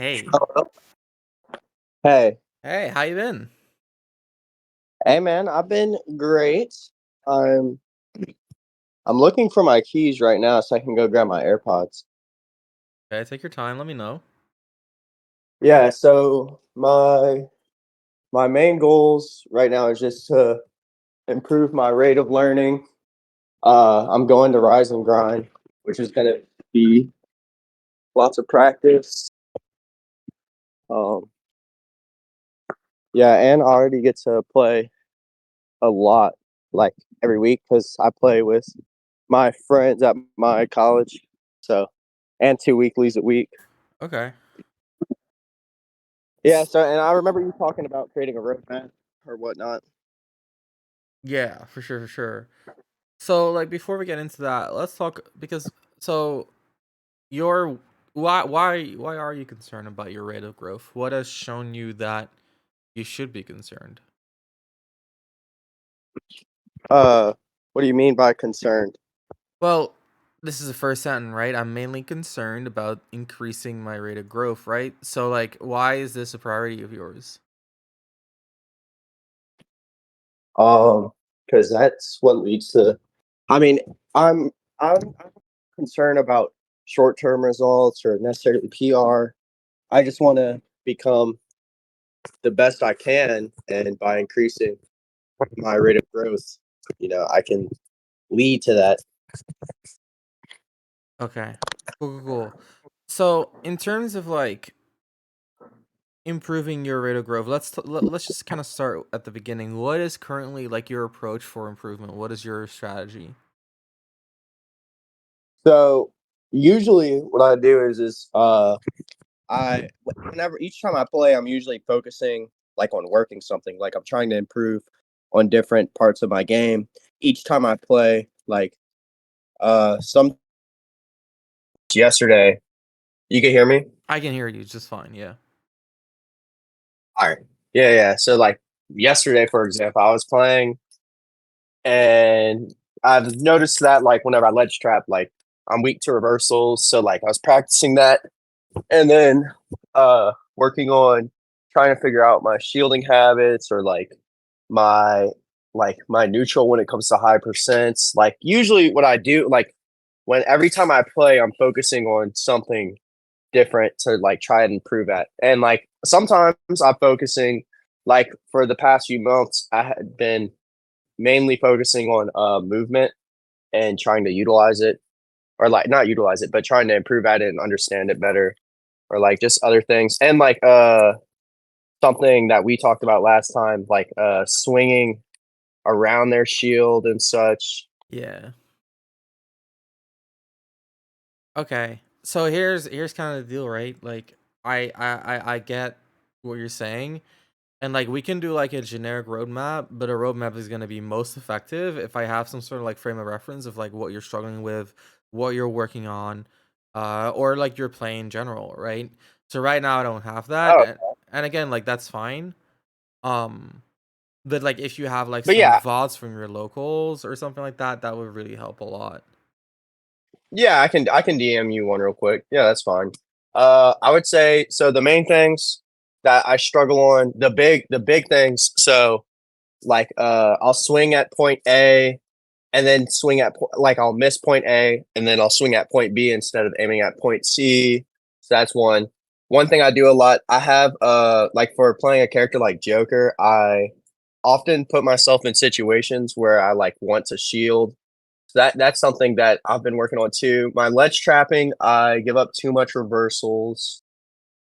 Hey. Hello? Hey, Hey, how you been? hey, man, I've been great. I'm I'm looking for my keys right now so I can go grab my AirPods. Okay, take your time, let me know. Yeah, so my main goals right now is just to improve my rate of learning. I'm going to Rise and Grind, which is gonna be lots of practice. Um, yeah, and I already get to play a lot, like every week, because I play with my friends at my college. So, and two weeklies a week. Okay. Yeah, so and I remember you talking about creating a roadmap or whatnot. Yeah, for sure, for sure. So, like, before we get into that, let's talk because so your why are you concerned about your rate of growth? What has shown you that you should be concerned? Uh, what do you mean by concerned? Well, this is the first sentence, right? I'm mainly concerned about increasing my rate of growth, right? So, like, why is this a priority of yours? Um, because that's what leads to. I mean, I'm I'm concerned about short-term results or necessarily PR. I just want to become the best I can, and by increasing my rate of growth, I can lead to that. Okay. Cool, cool, cool. So, in terms of like improving your rate of growth, let's just kind of start at the beginning. What is currently like your approach for improvement? What is your strategy? So usually, what I do is I whenever each time I play, I'm usually focusing like on working something. Like I'm trying to improve on different parts of my game. Each time I play, like some yesterday, you can hear me? I can hear you just fine. Yeah. All right. Yeah, yeah. So like yesterday, for example, I was playing and I've noticed that like whenever I ledge trap, like I'm weak to reversals. So like I was practicing that and then working on trying to figure out my shielding habits or my my neutral when it comes to high percents. Like usually what I do, like when every time I play, I'm focusing on something different to like try and improve at. And like sometimes I'm focusing like for the past few months, I had been mainly focusing on movement and trying to utilize it or like not utilize it, but trying to improve at it and understand it better or like just other things. And like something that we talked about last time, like swinging around their shield and such. Yeah. Okay. So here's kind of the deal, right? Like I get what you're saying. And like we can do like a generic roadmap, but a roadmap is gonna be most effective if I have some sort of like frame of reference of like what you're struggling with, what you're working on, or like your play in general, right? So right now I don't have that, Oh, and again like that's fine. Um, but like if you have like but some yeah, VODs from your locals or something like that, that would really help a lot. yeah, I can DM you one real quick. Yeah, that's fine. I would say so. The main things that I struggle on, the big things. So like, I'll swing at point A and then swing at like I'll miss point A and then I'll swing at point B instead of aiming at point C. So that's one. One thing I do a lot. I have like for playing a character like Joker, I often put myself in situations where I like want to shield. So that's something that I've been working on too. My ledge trapping, I give up too much reversals.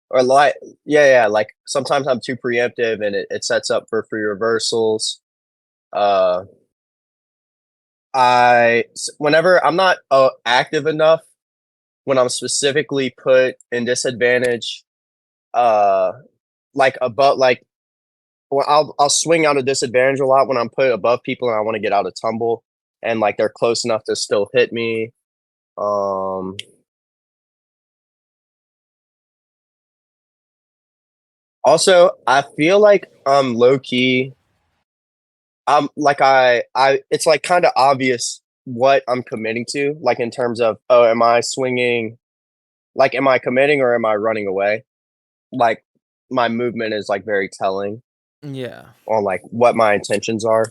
Or like yeah, like sometimes I'm too preemptive and it sets up for free reversals. Uh whenever I'm not active enough when I'm specifically put in disadvantage, uh like above like well, I'll swing out a disadvantage a lot when I'm put above people and I want to get out of tumble and like they're close enough to still hit me. Um, Also, I feel like I'm low key. I'm like it's like kind of obvious what I'm committing to, like in terms of, oh, am I swinging? Like, am I committing or am I running away? like my movement is like very telling Yeah. on like what my intentions are.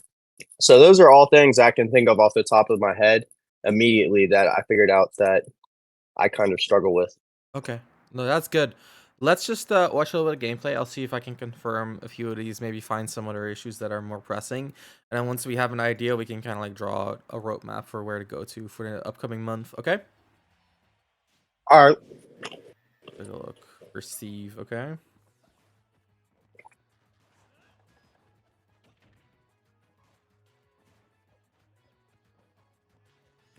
So those are all things I can think of off the top of my head immediately that I figured out that I kind of struggle with. Okay. No, that's good. Let's just watch a little bit of gameplay. I'll see if I can confirm a few of these, maybe find some other issues that are more pressing. And then once we have an idea, we can kind of like draw out a roadmap for where to go to for the upcoming month. Okay? All right. Take a look for Steve. Okay.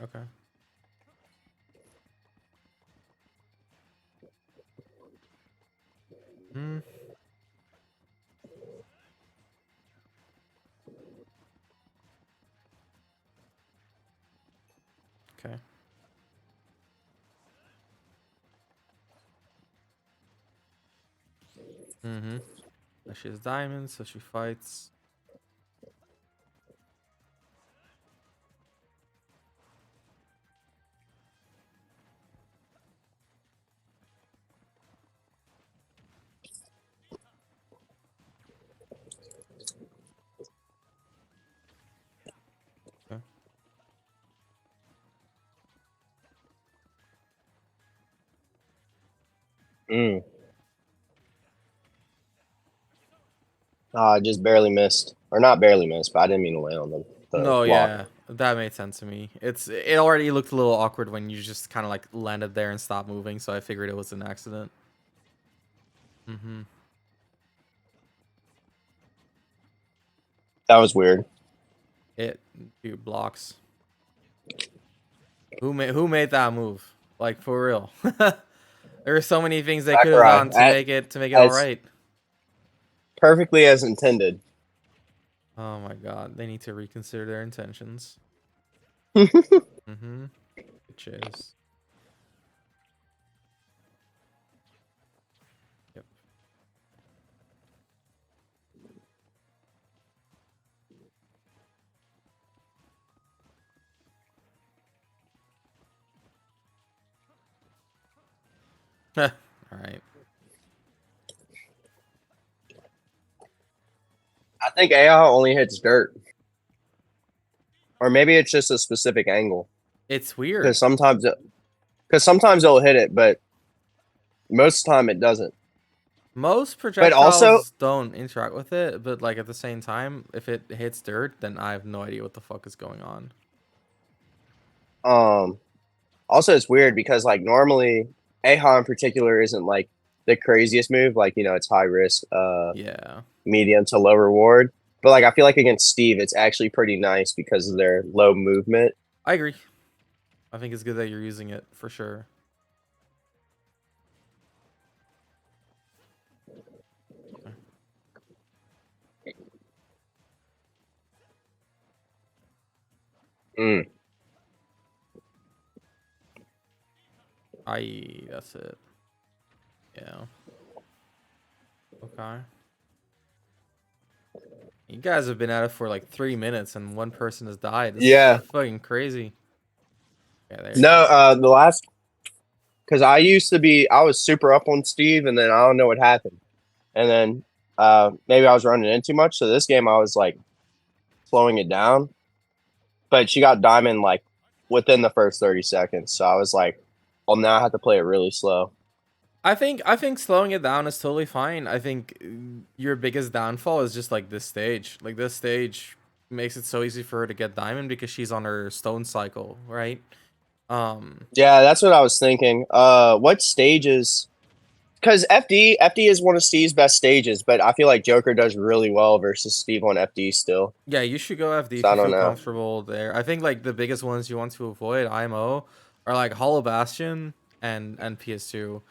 Okay. Hmm. Okay. Mm-hmm. She has diamonds, so she fights. Okay. Mm. I just barely missed, or not barely missed, but I didn't mean to land on the No, block. yeah, that made sense to me. It already looked a little awkward when you just kind of like landed there and stopped moving, so I figured it was an accident. Mm-hmm. That was weird. It Dude, blocks. Who made that move? Like for real. There are so many things they could have Sakurai, done to make it all as right. perfectly as intended. Oh my god, they need to reconsider their intentions. Mm-hmm. Chase. Yep. All right. I think AI only hits dirt, or maybe it's just a specific angle. It's Because weird. sometimes it'll hit it, but most of the time it doesn't. Most But also, projectiles don't interact with it, but like at the same time, if it hits dirt, then I have no idea what the fuck is going on. um, also it's weird because like normally AHA in particular isn't like the craziest move. Like it's high risk, Yeah, medium to low reward. But like I feel like against Steve, it's actually pretty nice because of their low movement. I agree. I think it's good that you're using it for sure. Mm. That's it. Yeah. Okay. You guys have been at it for like 3 minutes and one person has died. This is Yeah. fucking crazy. Yeah, there you No, go. the last because I was super up on Steve, and then I don't know what happened, and then maybe I was running in too much. So this game I was like slowing it down, but she got diamond like within the first 30 seconds. So I was like, well, now I have to play it really slow. I think slowing it down is totally fine. I think your biggest downfall is just like this stage. Like this stage makes it so easy for her to get diamond because she's on her stone cycle, right? Um Yeah, that's what I was thinking. What stages? Because FD is one of Steve's best stages, but I feel like Joker does really well versus Steve on FD still. yeah, you should go FD So if I you don't feel know. comfortable there. I think like the biggest ones you want to avoid IMO are like Hollow Bastion and PS2.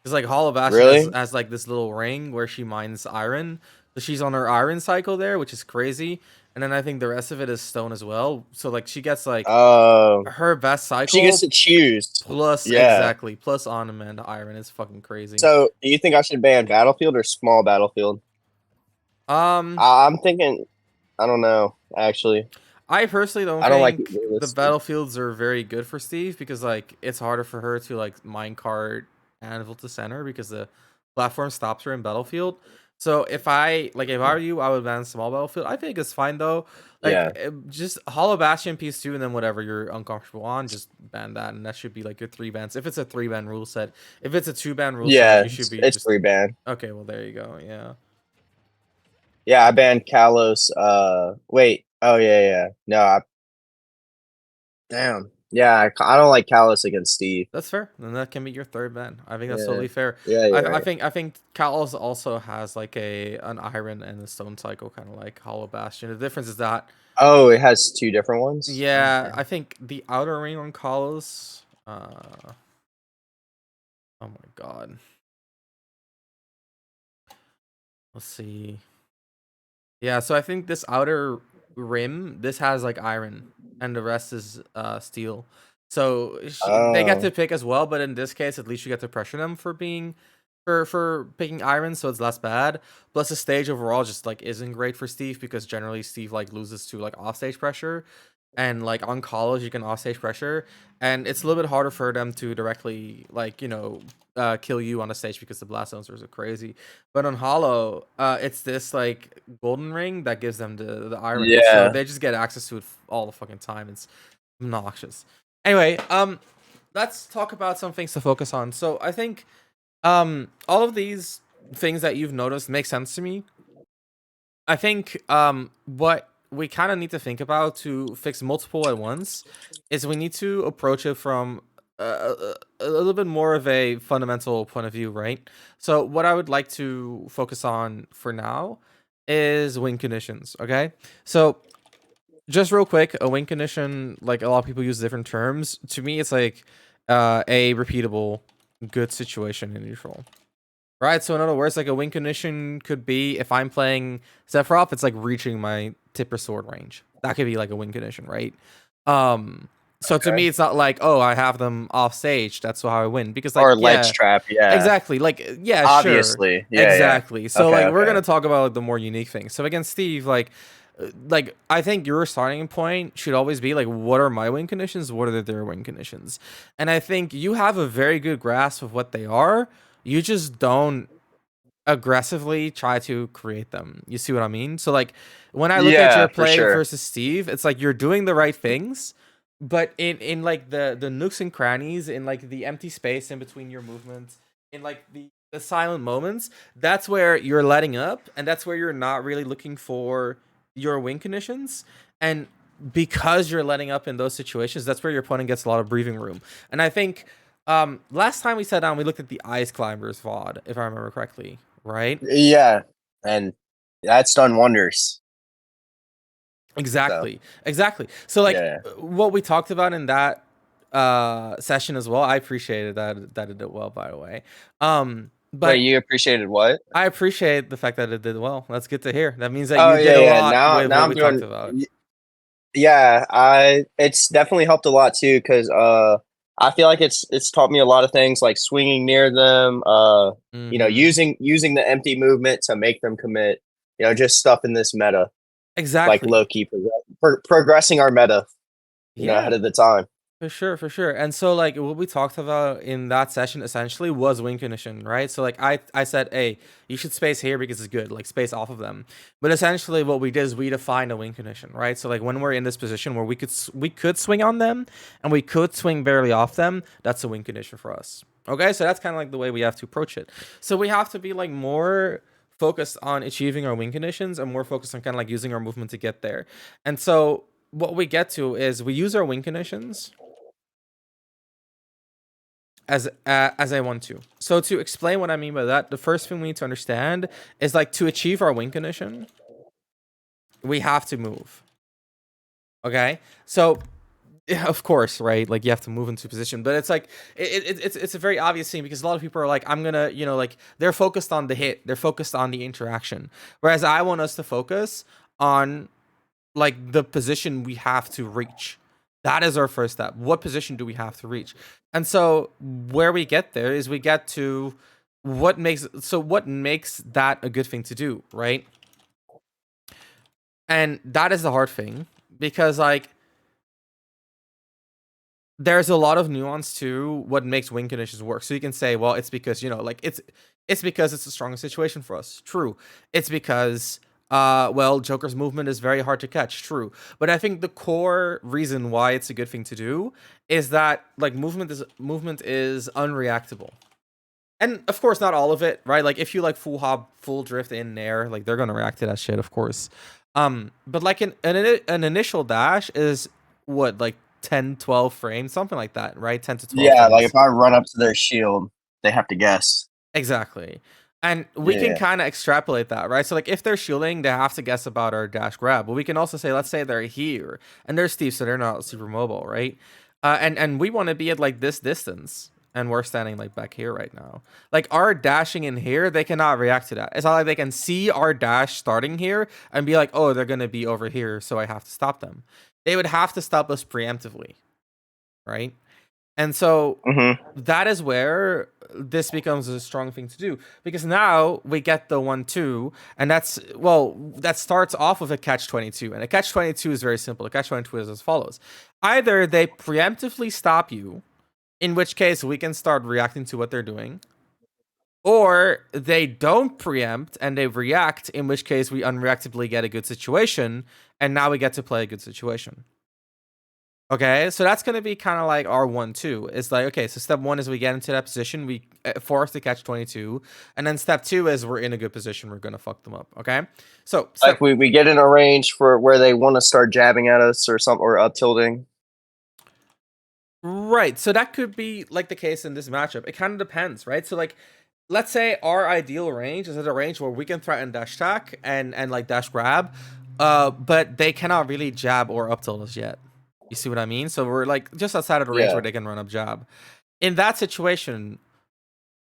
It's like Hollow Bastion has, Really? has like this little ring where she mines iron. So she's on her iron cycle there, which is crazy. And then I think the rest of it is stone as well. So like she gets like Uh, her best she gets cycle to choose. plus Yeah. exactly plus ornament iron is fucking crazy. So do you think I should ban Battlefield or small Battlefield? Um I'm thinking. I don't know. Actually, I personally don't I don't like it think the realistic. battlefields are very good for Steve because like it's harder for her to like minecart Anvil to center because the platform stops her in battlefield. So if I were you, I would ban small battlefield. I think it's fine though. Yeah. Just Hollow Bastion piece 2 and then whatever you're uncomfortable on, just ban that, and that should be like your 3 bans. If it's a 3 ban rule set, if it's a 2 ban rule set, Yeah, you should be it's just free ban. okay. Well, there you go. Yeah, Yeah, I banned Kalos. Wait. Oh yeah, yeah. No, damn. Yeah, I don't like Kalos against Steve. that's fair. Then that can be your 3rd ban. I think that's Yeah. totally fair. Yeah, you're right. I think Kalos also has like an iron and a stone cycle, kind of like Hollow Bastion. The difference is that Oh, it has two different ones. yeah, Okay. I think the outer ring on Kalos. Oh my god. Let's see. Yeah, so I think this outer rim, this has like iron, and the rest is steel. So they get Oh, to pick as well, but in this case, at least you get to pressure them for being for picking iron, so it's less bad. Plus, the stage overall just like isn't great for Steve because generally Steve like loses to like offstage pressure, and like on college you can offstage pressure, and it's a little bit harder for them to directly like kill you on the stage because the blast zones are so crazy. But on Hollow, it's this like golden ring that gives them the iron, so yeah. they just get access to it all the fucking time. It's obnoxious. Anyway, let's talk about some things to focus on. So I think all of these things that you've noticed make sense to me. I think what we kind of need to think about to fix multiple at once is we need to approach it from a little bit more of a fundamental point of view, right? So what I would like to focus on for now is win conditions. Okay, so just real quick, a win condition, like a lot of people use different terms. To me, it's like a repeatable good situation in neutral. Right, so in other words, like a win condition could be if I'm playing Sephiroth, it's like reaching my tipper sword range. That could be like a win condition, right? Um, so to Okay. me, it's not like, oh, I have them off stage. That's how I win. Because like, Or ledge yeah, trap. Yeah. exactly. Like, yeah, sure, Obviously. Yeah, yeah. exactly. So Okay, like, we're okay. gonna talk about like, the more unique things. So against Steve, like I think your starting point should always be like, what are my win conditions? What are their win conditions? And I think you have a very good grasp of what they are. You just don't aggressively try to create them. You see what I mean? So like when I look at Yeah, your for play sure. versus Steve, it's like you're doing the right things, but in like the nooks and crannies, in like the empty space in between your movements, in like the silent moments, that's where you're letting up, and that's where you're not really looking for your win conditions. And because you're letting up in those situations, that's where your opponent gets a lot of breathing room. And I think last time we sat down, we looked at the Ice Climbers VOD, if I remember correctly, right? Yeah. And that's done wonders. So Exactly. Exactly. So like yeah. what we talked about in that session as well, I appreciated that it did well, by the way. Wait, But you appreciated what? I appreciate the fact that it did well. That's good to hear. That means that Oh you did yeah, a yeah. lot Now with now what I'm we talked doing about. yeah, I it's definitely helped a lot too because I feel like it's taught me a lot of things like swinging near them, Mhm. using the empty movement to make them commit, just stuff in this meta, like Exactly. low key progressing our meta, ahead Yeah. of the time. For sure, for sure. And so like what we talked about in that session essentially was win condition, right? So like I said, hey, you should space here because it's good, like space off of them. But essentially what we did is we defined a win condition, right? So like when we're in this position where we could swing on them and we could swing barely off them, that's a win condition for us. Okay? So that's kind of like the way we have to approach it. So we have to be like more focused on achieving our win conditions and more focused on kind of like using our movement to get there. And so what we get to is we use our win conditions as I want to. So to explain what I mean by that, the first thing we need to understand is like to achieve our win condition, we have to move. Okay, so yeah, of course, right? Like you have to move into position, but it's like it's a very obvious thing because a lot of people are like, I'm gonna, like they're focused on the hit, they're focused on the interaction, whereas I want us to focus on like the position we have to reach. That is our first step. What position do we have to reach? And so where we get there is we get to what makes that a good thing to do, right? And that is the hard thing because like there's a lot of nuance to what makes win conditions work. So you can say, well, it's because, like it's because it's a strong situation for us. True. It's because well, Joker's movement is very hard to catch. True. But I think the core reason why it's a good thing to do is that like movement is unreactable. And of course not all of it, right? Like if you like full hop, full drift in air, like they're gonna react to that shit, of course. But like an initial dash is what, like 10, 12 frames, something like that, right? 10 to 12 Yeah, like if frames. I run up to their shield, they have to guess. Exactly. And we Yeah, can yeah, kind of extrapolate that, right? So like if they're shielding, they have to guess about our dash grab. But we can also say, let's say they're here and they're Steve, so they're not super mobile, right? And we want to be at like this distance. And we're standing like back here right now. Like our dashing in here, they cannot react to that. It's not like they can see our dash starting here and be like, oh, they're gonna be over here, so I have to stop them. They would have to stop us preemptively, right? And so hmm that is where this becomes a strong thing to do, because now we get the 1-2, and that's, well, that starts off with a catch 22, and a catch 22 is very simple. A catch 22 is as follows: either they preemptively stop you, in which case we can start reacting to what they're doing, or they don't preempt and they react, in which case we unreactively get a good situation, and now we get to play a good situation. Okay, so that's gonna be kind of like our 1-2. It's like, okay, so step one is we get into that position, we force the catch 22, and then step two is we're in a good position, we're gonna fuck them up. Okay, so like step we get in a range for where they want to start jabbing at us or something, or up tilting. right, so that could be like the case in this matchup. It kind of depends, right? So like, let's say our ideal range is at a range where we can threaten dash attack and like dash grab, but they cannot really jab or up tilt us yet. You see what I mean? So we're like just outside of the range where Yeah, they can run up jab. In that situation,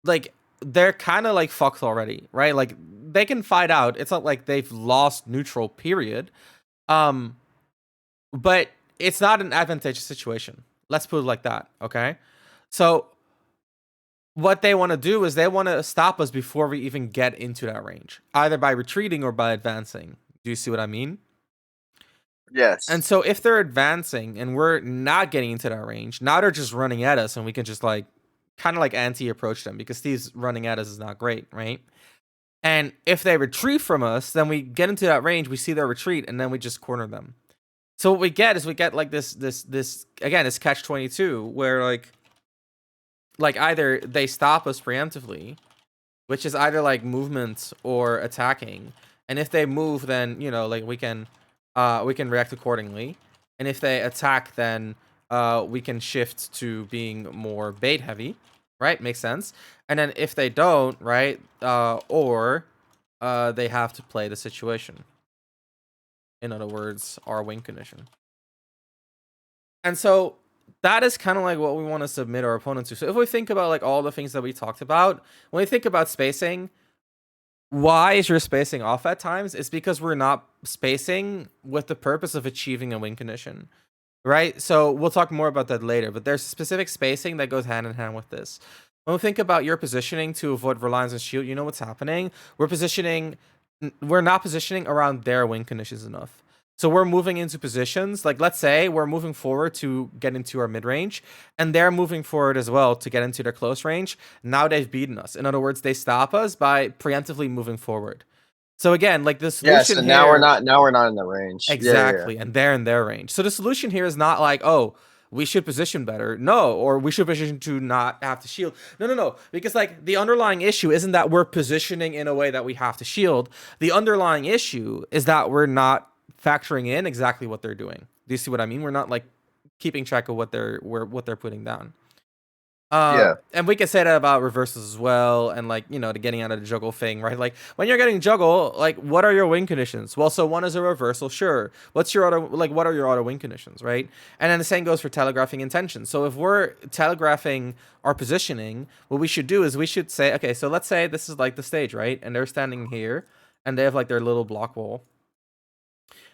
like they're kind of like fucked already, right? Like they can fight out. It's not like they've lost neutral period. Um, but it's not an advantageous situation. Let's put it like that, okay? So what they want to do is they want to stop us before we even get into that range, either by retreating or by advancing. Do you see what I mean? And yes, so if they're advancing and we're not getting into that range, now they're just running at us and we can just like kind of like anti-approach them, because Steve's running at us is not great, right? And if they retreat from us, then we get into that range, we see their retreat, and then we just corner them. So what we get is we get like this again, this catch 22 where like either they stop us preemptively, which is either like movement or attacking. And if they move, then like we can react accordingly. And if they attack, then we can shift to being more bait heavy, right? Makes sense. And then if they don't, right, or they have to play the situation. In other words, our win condition. And so that is kind of like what we want to submit our opponent to. So if we think about like all the things that we talked about, when we think about spacing, why is your spacing off at times? It's because we're not spacing with the purpose of achieving a win condition, right? So we'll talk more about that later, but there's specific spacing that goes hand in hand with this. When we think about your positioning to avoid reliance on shield, you know what's happening? We're not positioning around their win conditions enough. So we're moving into positions, like let's say we're moving forward to get into our mid range, and they're moving forward as well to get into their close range. Now they've beaten us. In other words, they stop us by preemptively moving forward. So again, like the yeah. solution So here. now we're not in the range. Yeah, yeah, yeah. Exactly, and they're in their range. So the solution here is not like, oh, we should position better. No, or we should position to not have to shield. No, no, no. Because like the underlying issue isn't that we're positioning in a way that we have to shield. The underlying issue is that we're not factoring in exactly what they're doing. Do you see what I mean? We're not like keeping track of what they're putting down. Yeah. And we can say that about reversals as well, and like the getting out of the juggle thing, right? Like when you're getting juggle, like what are your win conditions? Well, so one is a reversal, sure. What's your auto? Like what are your auto win conditions, right? And then the same goes for telegraphing intention. So if we're telegraphing our positioning, what we should do is we should say, okay, so let's say this is like the stage, right? And they're standing here, and they have like their little block wall,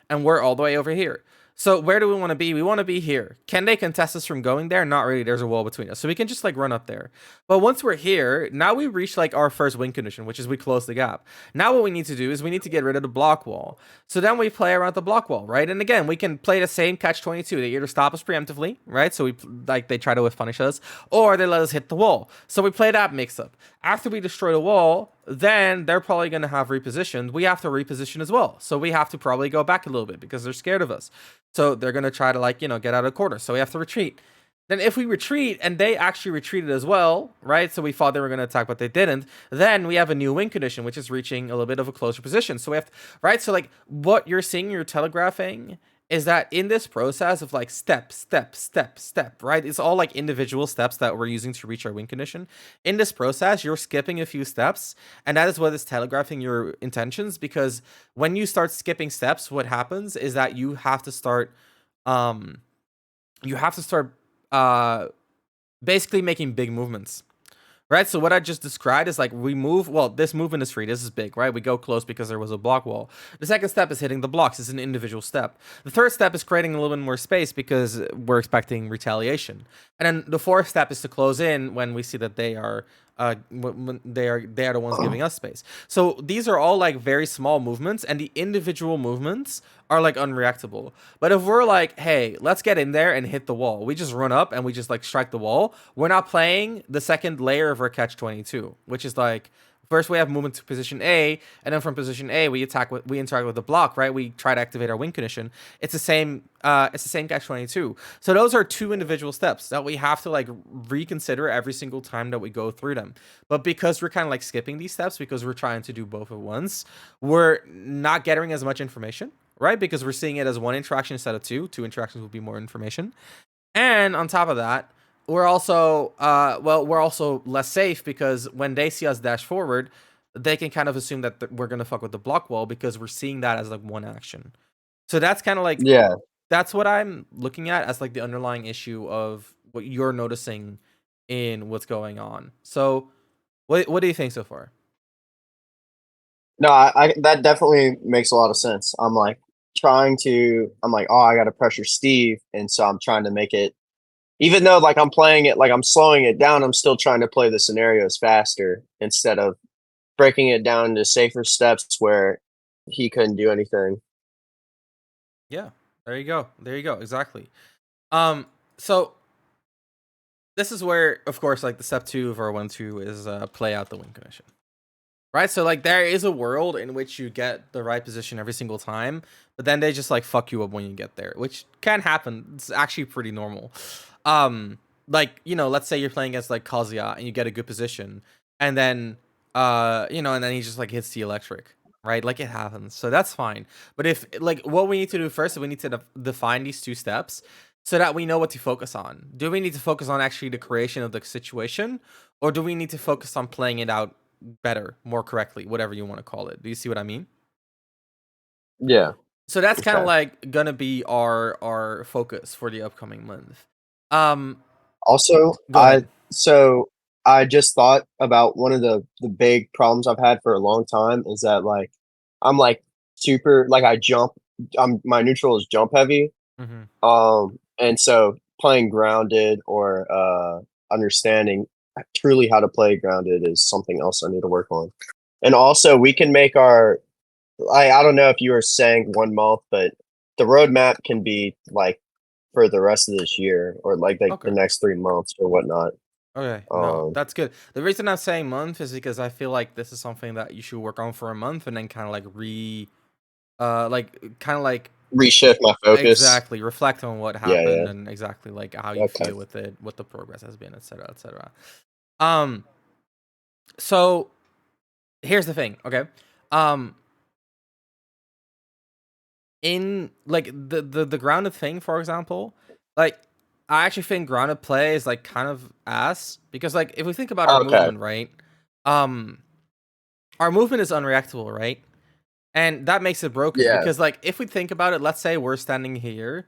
and we're all the way over here. So where do we want to be? We want to be here. Can they contest us from going there? Not really. There's a wall between us. So we can just like run up there. But once we're here, now we reach like our first win condition, which is we close the gap. Now what we need to do is we need to get rid of the block wall. So then we play around the block wall, right? And again, we can play the same catch 22. They either stop us preemptively, right? So we like they try to whiff punish us, or they let us hit the wall. So we play that mix up. After we destroy the wall, then they're probably going to have repositioned. We have to reposition as well. So we have to probably go back a little bit because they're scared of us. So they're going to try to like, get out of the corner. So we have to retreat. Then if we retreat and they actually retreated as well, right? So we thought they were going to attack, but they didn't. Then we have a new win condition, which is reaching a little bit of a closer position. So we have to, right? So like what you're seeing, you're telegraphing is that in this process of like step, step, step, step, right? It's all like individual steps that we're using to reach our win condition. In this process, you're skipping a few steps, and that is what is telegraphing your intentions, because when you start skipping steps, what happens is that um you have to start uh basically making big movements. Right, so what I just described is like we move. Well, this movement is free. This is big, right? We go close because there was a block wall. The second step is hitting the blocks. It's an individual step. The third step is creating a little bit more space because we're expecting retaliation. And then the fourth step is to close in when we see that they are when they are the ones giving us space. So these are all like very small movements, and the individual movements are like unreactable. But if we're like, hey, let's get in there and hit the wall, we just run up and we just like strike the wall. We're not playing the second layer of our catch 22, which is like first we have movement to position A, and then from position A we interact with the block, right? We try to activate our win condition. It's the same catch 22. So those are two individual steps that we have to like reconsider every single time that we go through them. But because we're kind of like skipping these steps because we're trying to do both at once, we're not getting as much information, right? Because we're seeing it as one interaction instead of two. Two interactions would be more information. And on top of that, we're also less safe because when they see us dash forward, they can kind of assume that we're gonna fuck with the block wall because we're seeing that as like one action. So that's kind of like Yeah. that's what I'm looking at as like the underlying issue of what you're noticing in what's going on. So what do you think so far? No, I that definitely makes a lot of sense. I'm like, oh, I got to pressure Steve, and so I'm trying to make it. Even though like I'm playing it, like I'm slowing it down, I'm still trying to play the scenarios faster instead of breaking it down into safer steps where he couldn't do anything. Yeah, there you go. There you go. Exactly. Um, so this is where, of course, like the step two of our 1-2 is play out the win condition. Right? So like there is a world in which you get the right position every single time, but then they just like fuck you up when you get there, which can happen. It's actually pretty normal. Like, let's say you're playing against like Kazuya and you get a good position, and then and then he just like hits the electric, right? Like it happens. So that's fine. But if like what we need to do first is we need to define these two steps so that we know what to focus on. Do we need to focus on actually the creation of the situation, or do we need to focus on playing it out better, more correctly, whatever you want to call it? Do you see what I mean? Yeah. So that's kind of Okay. like gonna be our focus for the upcoming month. Um, Also, Go ahead. I just thought about one of the big problems I've had for a long time is that like I'm like super like I jump. My neutral is jump heavy. Hmm. And so playing grounded or understanding truly how to play grounded is something else I need to work on. And also, we can make our. I don't know if you were saying 1 month, but the roadmap can be like for the rest of this year or like the Okay. next 3 months or whatnot. Okay. No, Um, that's good. The reason I'm saying month is because I feel like this is something that you should work on for a month and then kind of like kind of like Reshift my focus. exactly reflect on what Yeah, happened yeah. and exactly like how you Okay. feel with it, what the progress has been, etc., etc. Um, so here's the thing. Okay. Um, in like the grounded thing, for example, like I actually think grounded play is like kind of ass because like if we think about our Okay. movement, right? Um, our movement is unreactable, right? And that makes it broken Yeah. because like if we think about it, let's say we're standing here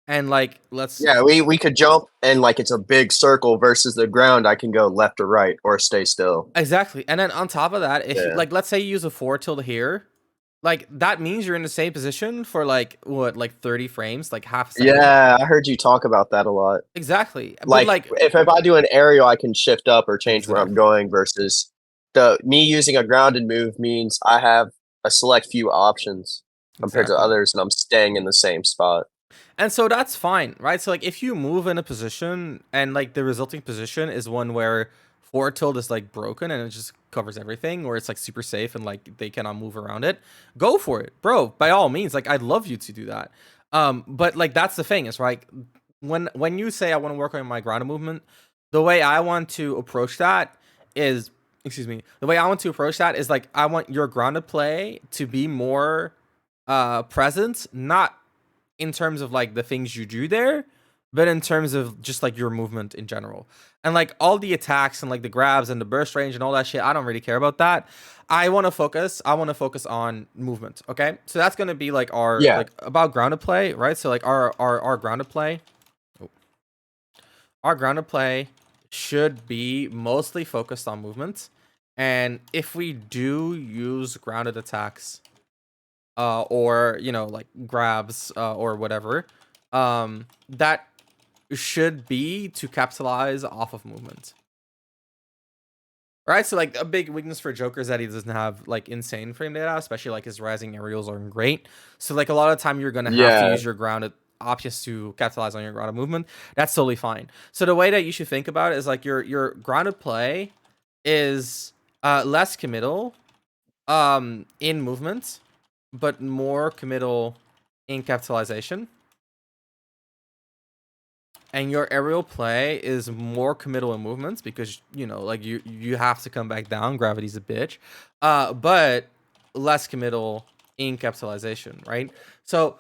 and like let's Yeah, we could jump and like it's a big circle versus the ground. I can go left or right or stay still. exactly, and then on top of that, if you Yeah. like, let's say you use a 4 tilde here, like that means you're in the same position for like what, like 30 frames, like half a second. Yeah, I heard you talk about that a lot. Exactly. But Like like if I do an aerial, I can shift up or change where I'm exactly. going versus the me using a grounded move means I have a select few options compared to Exactly. others and I'm staying in the same spot. And so that's fine, right? So like if you move in a position and like the resulting position is one where forward tilt is like broken and it just covers everything, or it's like super safe and like they cannot move around it, go for it, bro. By all means, like I'd love you to do that. But like that's the thing, is like when you say I want to work on my grounded movement, the way I want to approach that is, excuse me, the way I want to approach that is like I want your grounded play to be more present, not in terms of like the things you do there, but in terms of just like your movement in general. And like all the attacks and like the grabs and the burst range and all that shit, I don't really care about that. I want to focus on movement. Okay. So that's gonna be like our Yeah. like about grounded play, right? So like our grounded play. Oh, our grounded play should be mostly focused on movement. And if we do use grounded attacks, or you know, like grabs, or whatever, that should be to capitalize off of movement. Right, so like a big weakness for Joker is that he doesn't have like insane frame data, especially like his rising aerials aren't great. So like a lot of time you're gonna have to Yeah. use your grounded options to capitalize on your grounded movement. That's totally fine. So the way that you should think about it is like your grounded play is less committal in movement, but more committal in capitalization. And your aerial play is more committal in movements because you know, like you have to come back down. Gravity's a bitch, but less committal in capitalization, right? So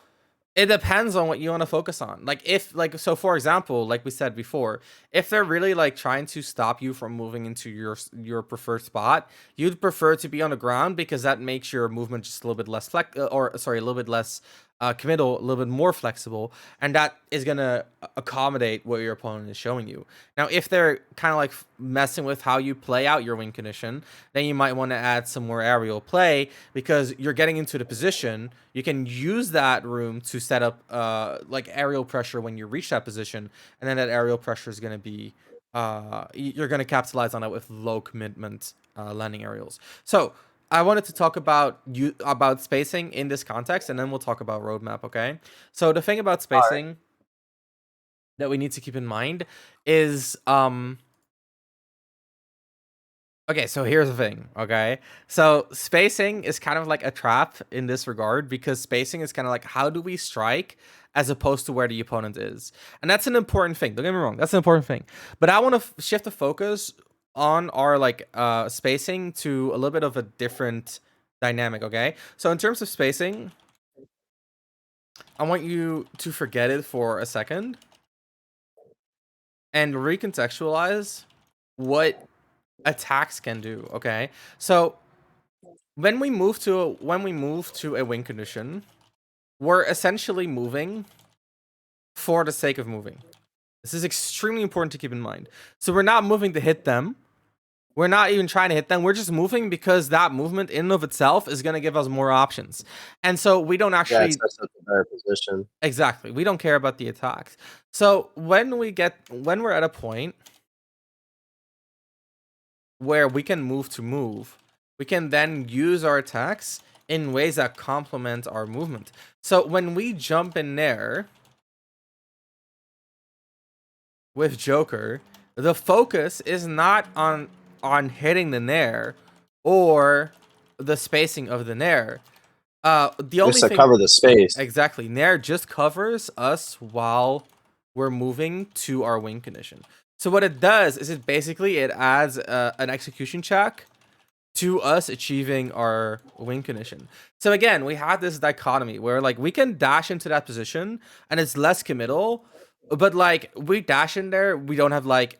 it depends on what you want to focus on. Like if like so for example, like we said before, if they're really like trying to stop you from moving into your preferred spot, you'd prefer to be on the ground because that makes your movement just a little bit less or sorry, a little bit less committal, a little bit more flexible, and that is gonna accommodate what your opponent is showing you. Now, if they're kind of like messing with how you play out your win condition, then you might want to add some more aerial play because you're getting into the position. You can use that room to set up like aerial pressure when you reach that position, and then that aerial pressure is going to be you're going to capitalize on it with low commitment landing aerials. So I wanted to talk about spacing in this context, and then we'll talk about roadmap. Okay. So the thing about All right. spacing that we need to keep in mind is okay, so here's the thing, okay? So spacing is kind of like a trap in this regard because spacing is kind of like how do we strike as opposed to where the opponent is. And that's an important thing. Don't get me wrong, that's an important thing. But I want to shift the focus on our like spacing to a little bit of a different dynamic, okay? So in terms of spacing, I want you to forget it for a second and recontextualize what attacks can do, okay? So when we move to a win condition, we're essentially moving for the sake of moving. This is extremely important to keep in mind. So we're not moving to hit them. We're not even trying to hit them. We're just moving because that movement in and of itself is going to give us more options. And so we don't Yeah, it actually sets up a better position. exactly. We don't care about the attacks. So when we're at a point where we can move to move, we can then use our attacks in ways that complement our movement. So when we jump in there with Joker, the focus is not on hitting the nair or the spacing of the nair. The Just only to thing cover the space. exactly, nair just covers us while we're moving to our wing condition. So what it does is it adds an execution check to us achieving our win condition. So again, we have this dichotomy where like we can dash into that position and it's less committal, but like we dash in there, we don't have like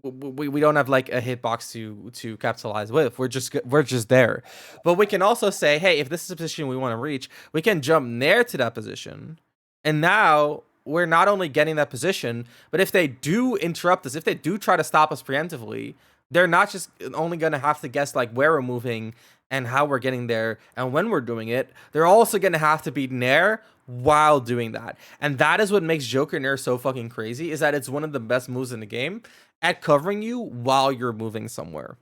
we don't have like a hitbox to capitalize with. We're just there. But we can also say, hey, if this is a position we want to reach, we can jump near to that position. And now we're not only getting that position, but if they do interrupt us, if they do try to stop us preemptively, They're not just only gonna have to guess like where we're moving and how we're getting there and when we're doing it. They're also gonna have to be Nair while doing that. And that is what makes Joker Nair so fucking crazy, is that it's one of the best moves in the game at covering you while you're moving somewhere.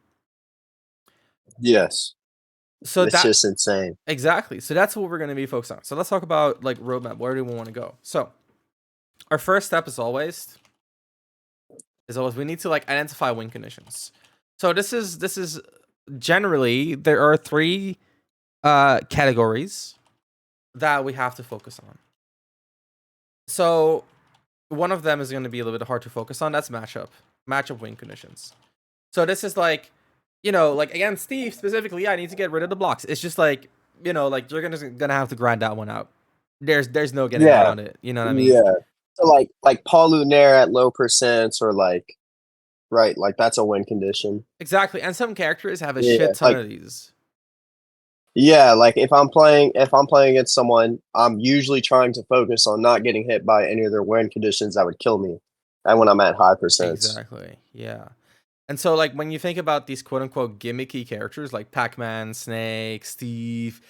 Yes, So it's that just insane. exactly. So that's what we're gonna be focused on. So let's talk about like roadmap. Where do we want to go? So our first step is always we need to like identify win conditions. So this is generally there are three categories that we have to focus on. So one of them is going to be a little bit hard to focus on. That's matchup win conditions. So this is like, like against Steve specifically, I need to get rid of the blocks. It's just like, like you're gonna have to grind that one out. There's no getting Yeah, around it. You know what I mean? yeah. So like Paul Lunaire at low percents or like right, like that's a win condition. Exactly. And some characters have a Yeah, shit ton like of these. yeah, like if I'm playing against someone, I'm usually trying to focus on not getting hit by any of their win conditions that would kill me. And when I'm at high percents. Exactly. Yeah. And so, like, when you think about these quote unquote gimmicky characters like Pac Man, Snake, Steve,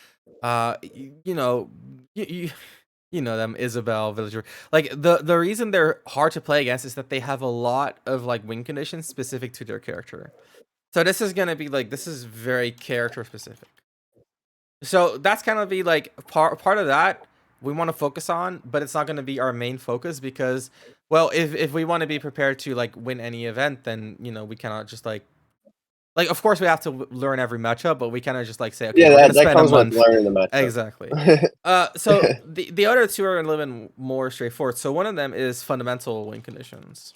you know, you know them, Isabel, Villager. Like, the reason they're hard to play against is that they have a lot of like win conditions specific to their character. So this is gonna be like this is very character specific. So that's kind of be like part of that we want to focus on, but it's not going to be our main focus because, well, if we want to be prepared to like win any event, then we cannot just like of course we have to learn every matchup, but we cannot just like say okay Yeah, we're gonna that spend a comes with month. learning the Exactly. matchup. So the other two are a little bit more straightforward. So one of them is fundamental win conditions.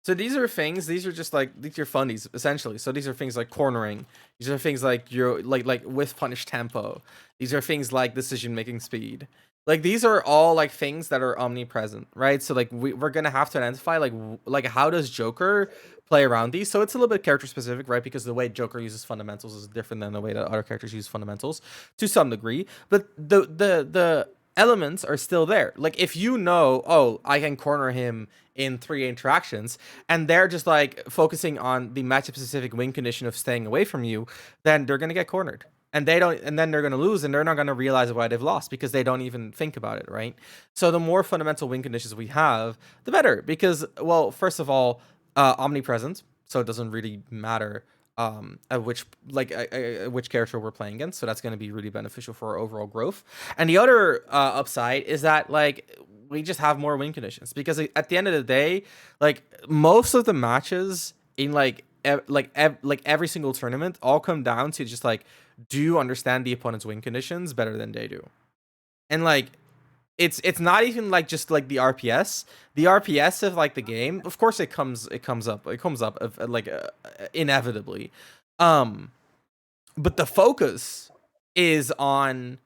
So these are just like these are fundies essentially. So these are things like cornering. These are things like your like with punish tempo. These are things like decision making speed. Like these are all like things that are omnipresent, right? So like we're gonna have to identify like how does Joker play around these. So it's a little bit character specific, right? Because the way Joker uses fundamentals is different than the way that other characters use fundamentals to some degree. But the elements are still there. Like if you know, oh, I can corner him in 3 interactions, and they're just like focusing on the matchup specific win condition of staying away from you, then they're gonna get cornered. And they don't, and then they're gonna lose, and they're not gonna realize why they've lost because they don't even think about it, right? So the more fundamental win conditions we have, the better. Because, well, first of all, omnipresent, so it doesn't really matter at which character we're playing against. So that's going to be really beneficial for our overall growth. And the other upside is that like we just have more win conditions because at the end of the day, like most of the matches in like every single tournament all come down to just like, do you understand the opponent's win conditions better than they do? And like it's not even like just like the RPS. The RPS of like the game, of course, it comes up like inevitably. Um, but is on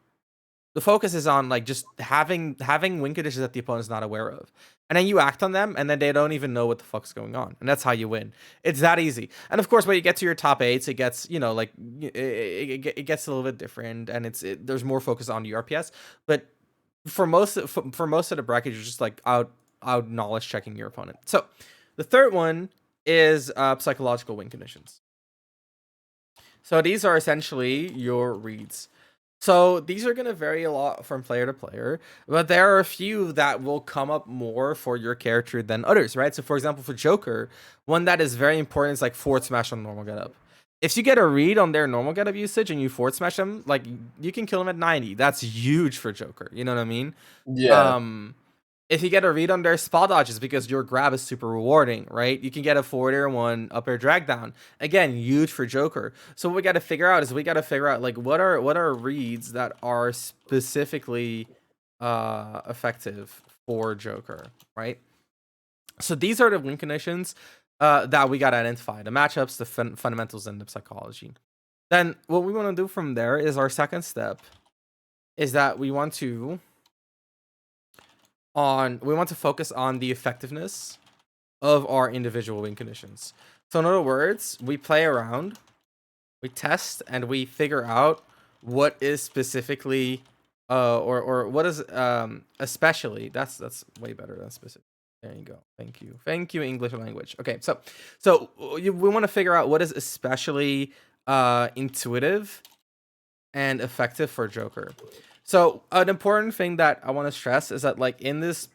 the focus is on like just having win conditions that the opponent's not aware of, and then you act on them, and then they don't even know what the fuck's going on, and that's how you win. It's that easy. And of course, when you get to your top eights, it gets like it gets a little bit different, and there's more focus on the RPS, but for most of the bracket, you're just like out knowledge checking your opponent. So the third one is psychological win conditions. So these are essentially your reads. So these are going to vary a lot from player to player, but there are a few that will come up more for your character than others, right? So for example, for Joker, one that is very important is like forward smash on normal getup. If you get a read on their normal getup usage and you forward smash them, like you can kill them at 90. That's huge for Joker. You know what I mean? Yeah. Um, if you get a read on their spot dodges because your grab is super rewarding, right? You can get a forward air one, up air drag down. Again, huge for Joker. So what we got to figure out is we got to figure out like what are reads that are specifically effective for Joker, right? So these are the win conditions that we got to identify: the matchups, the fundamentals, and the psychology. Then what we want to do from there is our second step is that we want to focus on the effectiveness of our individual win conditions. So in other words, we play around, we test, and we figure out what is specifically or what is especially that's way better than specific. There you go. Thank you. Thank you, English language. Okay, so we want to figure out what is especially intuitive and effective for Joker. So an important thing that I want to stress is that like in this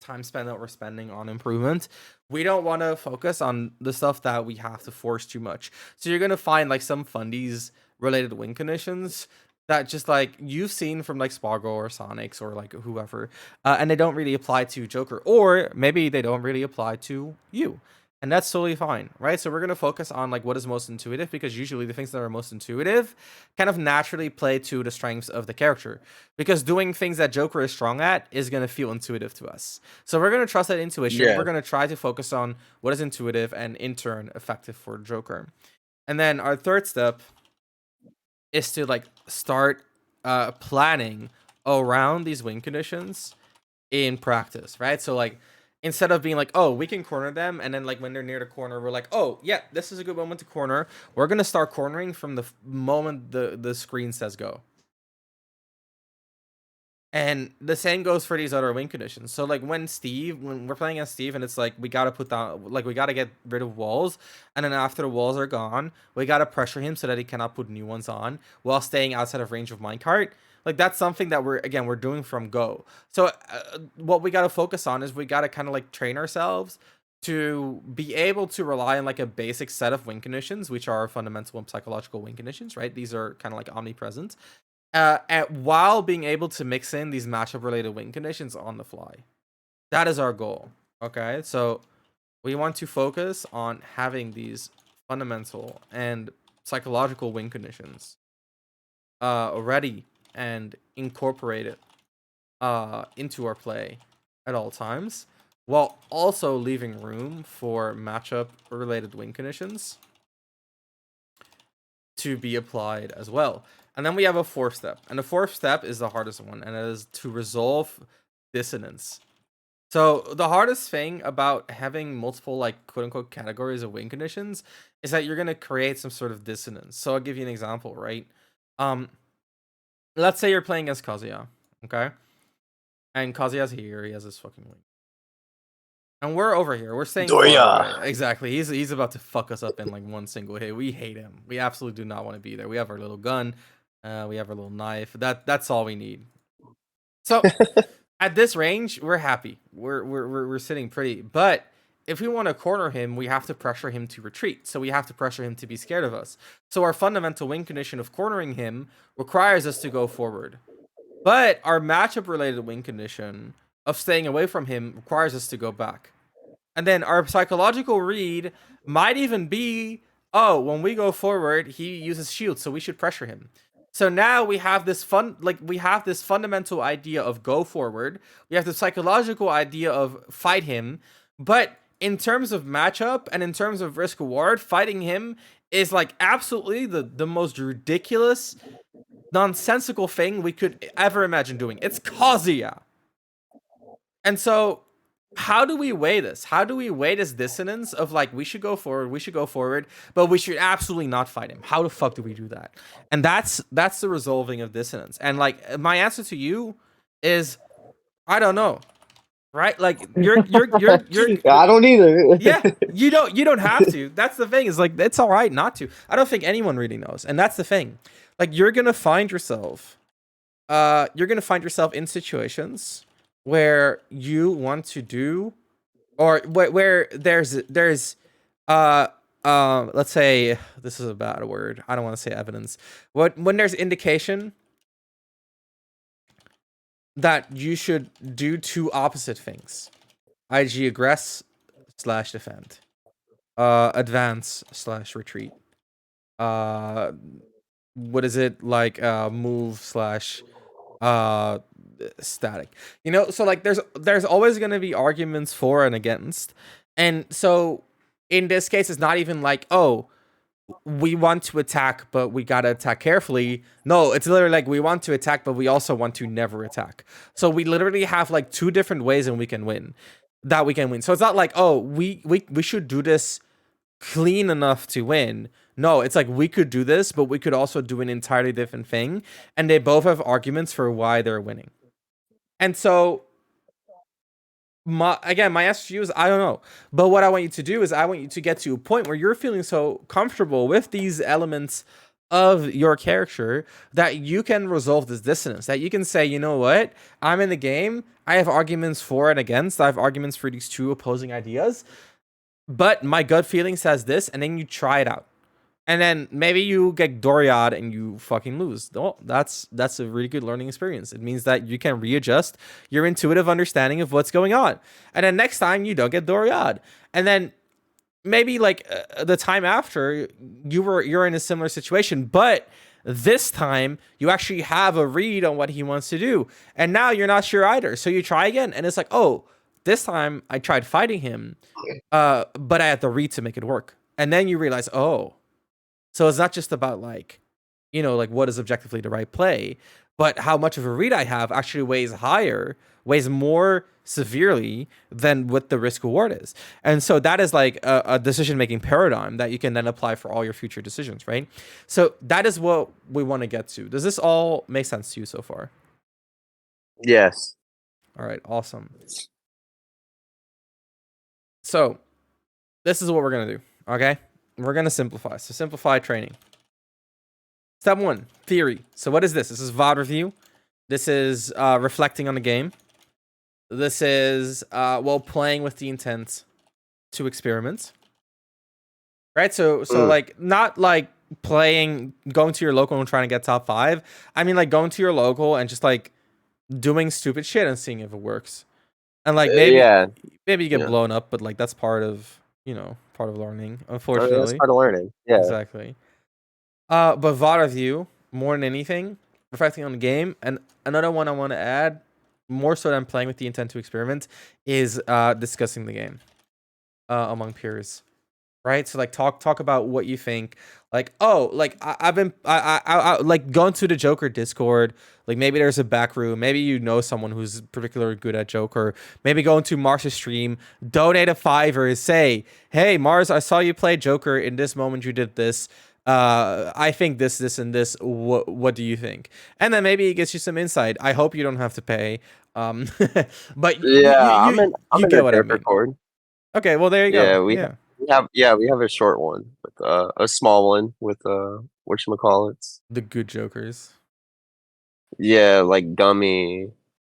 time span that we're spending on improvement, we don't want to focus on the stuff that we have to force too much. So you're gonna find like some fundies related win conditions that just like you've seen from like Spargo or Sonics or like whoever, and they don't really apply to Joker, or maybe they don't really apply to you, and that's totally fine, right? So we're gonna focus on like what is most intuitive, because usually the things that are most intuitive kind of naturally play to the strengths of the character, because doing things that Joker is strong at is gonna feel intuitive to us. So we're gonna trust that intuition. We're Yeah, gonna try to focus on what is intuitive and in turn effective for Joker. And then our third step is to like start planning around these win conditions in practice, right? So like instead of being like, oh, we can corner them, and then like when they're near the corner, we're like, oh yeah, this is a good moment to corner. We're gonna start cornering from the moment the screen says go. And the same goes for these other win conditions. So like when we're playing as Steve, and it's like we gotta put down, like we gotta get rid of walls, and then after the walls are gone, we gotta pressure him so that he cannot put new ones on while staying outside of range of minecart. Like that's something that we're doing from go. So what we gotta focus on is we gotta kind of like train ourselves to be able to rely on like a basic set of win conditions, which are fundamental and psychological win conditions, right? These are kind of like omnipresent, while being able to mix in these matchup related win conditions on the fly. That is our goal. Okay, so we want to focus on having these fundamental and psychological win conditions ready and incorporated into our play at all times, while also leaving room for matchup related win conditions to be applied as well. And then we have a fourth step. And the fourth step is the hardest one, and it is to resolve dissonance. So the hardest thing about having multiple like quote unquote categories of win conditions is that you're gonna create some sort of dissonance. So I'll give you an example, right? Um, let's say you're playing as Kazuya, okay? And Kazuya's here, he has this fucking wing. And we're over here. We're staying far Doria. away. Exactly. He's about to fuck us up in like one single hit. We hate him. We absolutely do not want to be there. We have our little gun. We have our little knife. That's all we need. So at this range, we're happy. We're sitting pretty. But if we want to corner him, we have to pressure him to retreat. So we have to pressure him to be scared of us. So our fundamental win condition of cornering him requires us to go forward. But our matchup related win condition of staying away from him requires us to go back. And then our psychological read might even be, oh, when we go forward, he uses shield, so we should pressure him. So now we have this fundamental idea of go forward. We have the psychological idea of fight him, but in terms of matchup and in terms of risk reward, fighting him is like absolutely the most ridiculous, nonsensical thing we could ever imagine doing. It's Kazuya. And so how do we weigh this? How do we weigh this dissonance of like we should go forward, but we should absolutely not fight him? How the fuck do we do that? And that's the resolving of dissonance. And like my answer to you is I don't know. Right? Like you're I don't either. yeah, you don't have to. That's the thing, is like it's all right not to. I don't think anyone really knows. And that's the thing. Like you're going to find yourself in situations where you want to do, or where there's uh let's say, this is a bad word, I don't want to say evidence, when there's indication that you should do two opposite things, IG aggress slash defend, advance slash retreat, uh what is it, like move slash uh static, so like there's always going to be arguments for and against. And so in this case, it's not even like, oh, we want to attack but we got to attack carefully. No, it's literally like we want to attack but we also want to never attack. So we literally have like two different ways and we can win. So it's not like, oh, we should do this clean enough to win. No, it's like we could do this, but we could also do an entirely different thing, and they both have arguments for why they're winning. And so My answer to you is I don't know. But what I want you to do is I want you to get to a point where you're feeling so comfortable with these elements of your character that you can resolve this dissonance. That you can say, you know what? I'm in the game. I have arguments for and against. I have arguments for these two opposing ideas. But my gut feeling says this, and then you try it out. And then maybe you get Doriad and you fucking lose. Well, that's a really good learning experience. It means that you can readjust your intuitive understanding of what's going on. And then next time you don't get Doriad. And then maybe like the time after you're in a similar situation, but this time you actually have a read on what he wants to do. And now you're not sure either. So you try again and it's like, "Oh, this time I tried fighting him, but I had the read to make it work." And then you realize, "Oh, so it's not just about like, like what is objectively the right play, but how much of a read I have actually weighs more severely than what the risk reward is." And so that is like a decision making paradigm that you can then apply for all your future decisions, right? So that is what we want to get to. Does this all make sense to you so far? Yes. All right, awesome. So this is what we're gonna do. Okay, we're gonna simplify. So simplify training. Step 1, theory. So what is this? This is VOD review. This is reflecting on the game. This is playing with the intent to experiment. Right? So like not like going to your local and trying to get top 5. I mean like going to your local and just like doing stupid shit and seeing if it works. And like Yeah. maybe you get Yeah. blown up, but like that's part of learning, That's unfortunately. part of learning. Yeah. Exactly. But VOD review, more than anything, reflecting on the game. And another one I want to add, more so than playing with the intent to experiment, is discussing the game among peers. Right? So like talk about what you think. Like, oh, like I've been I like going to the Joker Discord. Like maybe there's a back room. Maybe you know someone who's particularly good at Joker. Maybe going to Mars's stream, donate a $5, say, "Hey Mars, I saw you play Joker. In this moment, you did this. I think this, and this. What do you think?" And then maybe it gets you some insight. I hope you don't have to pay. But Yeah, I'm you in get a what I tape mean. record. Okay, well there you go. Yeah, Yeah, we have a short one with a small one with whatchamacallits. the good Jokers. Yeah, like Gummy,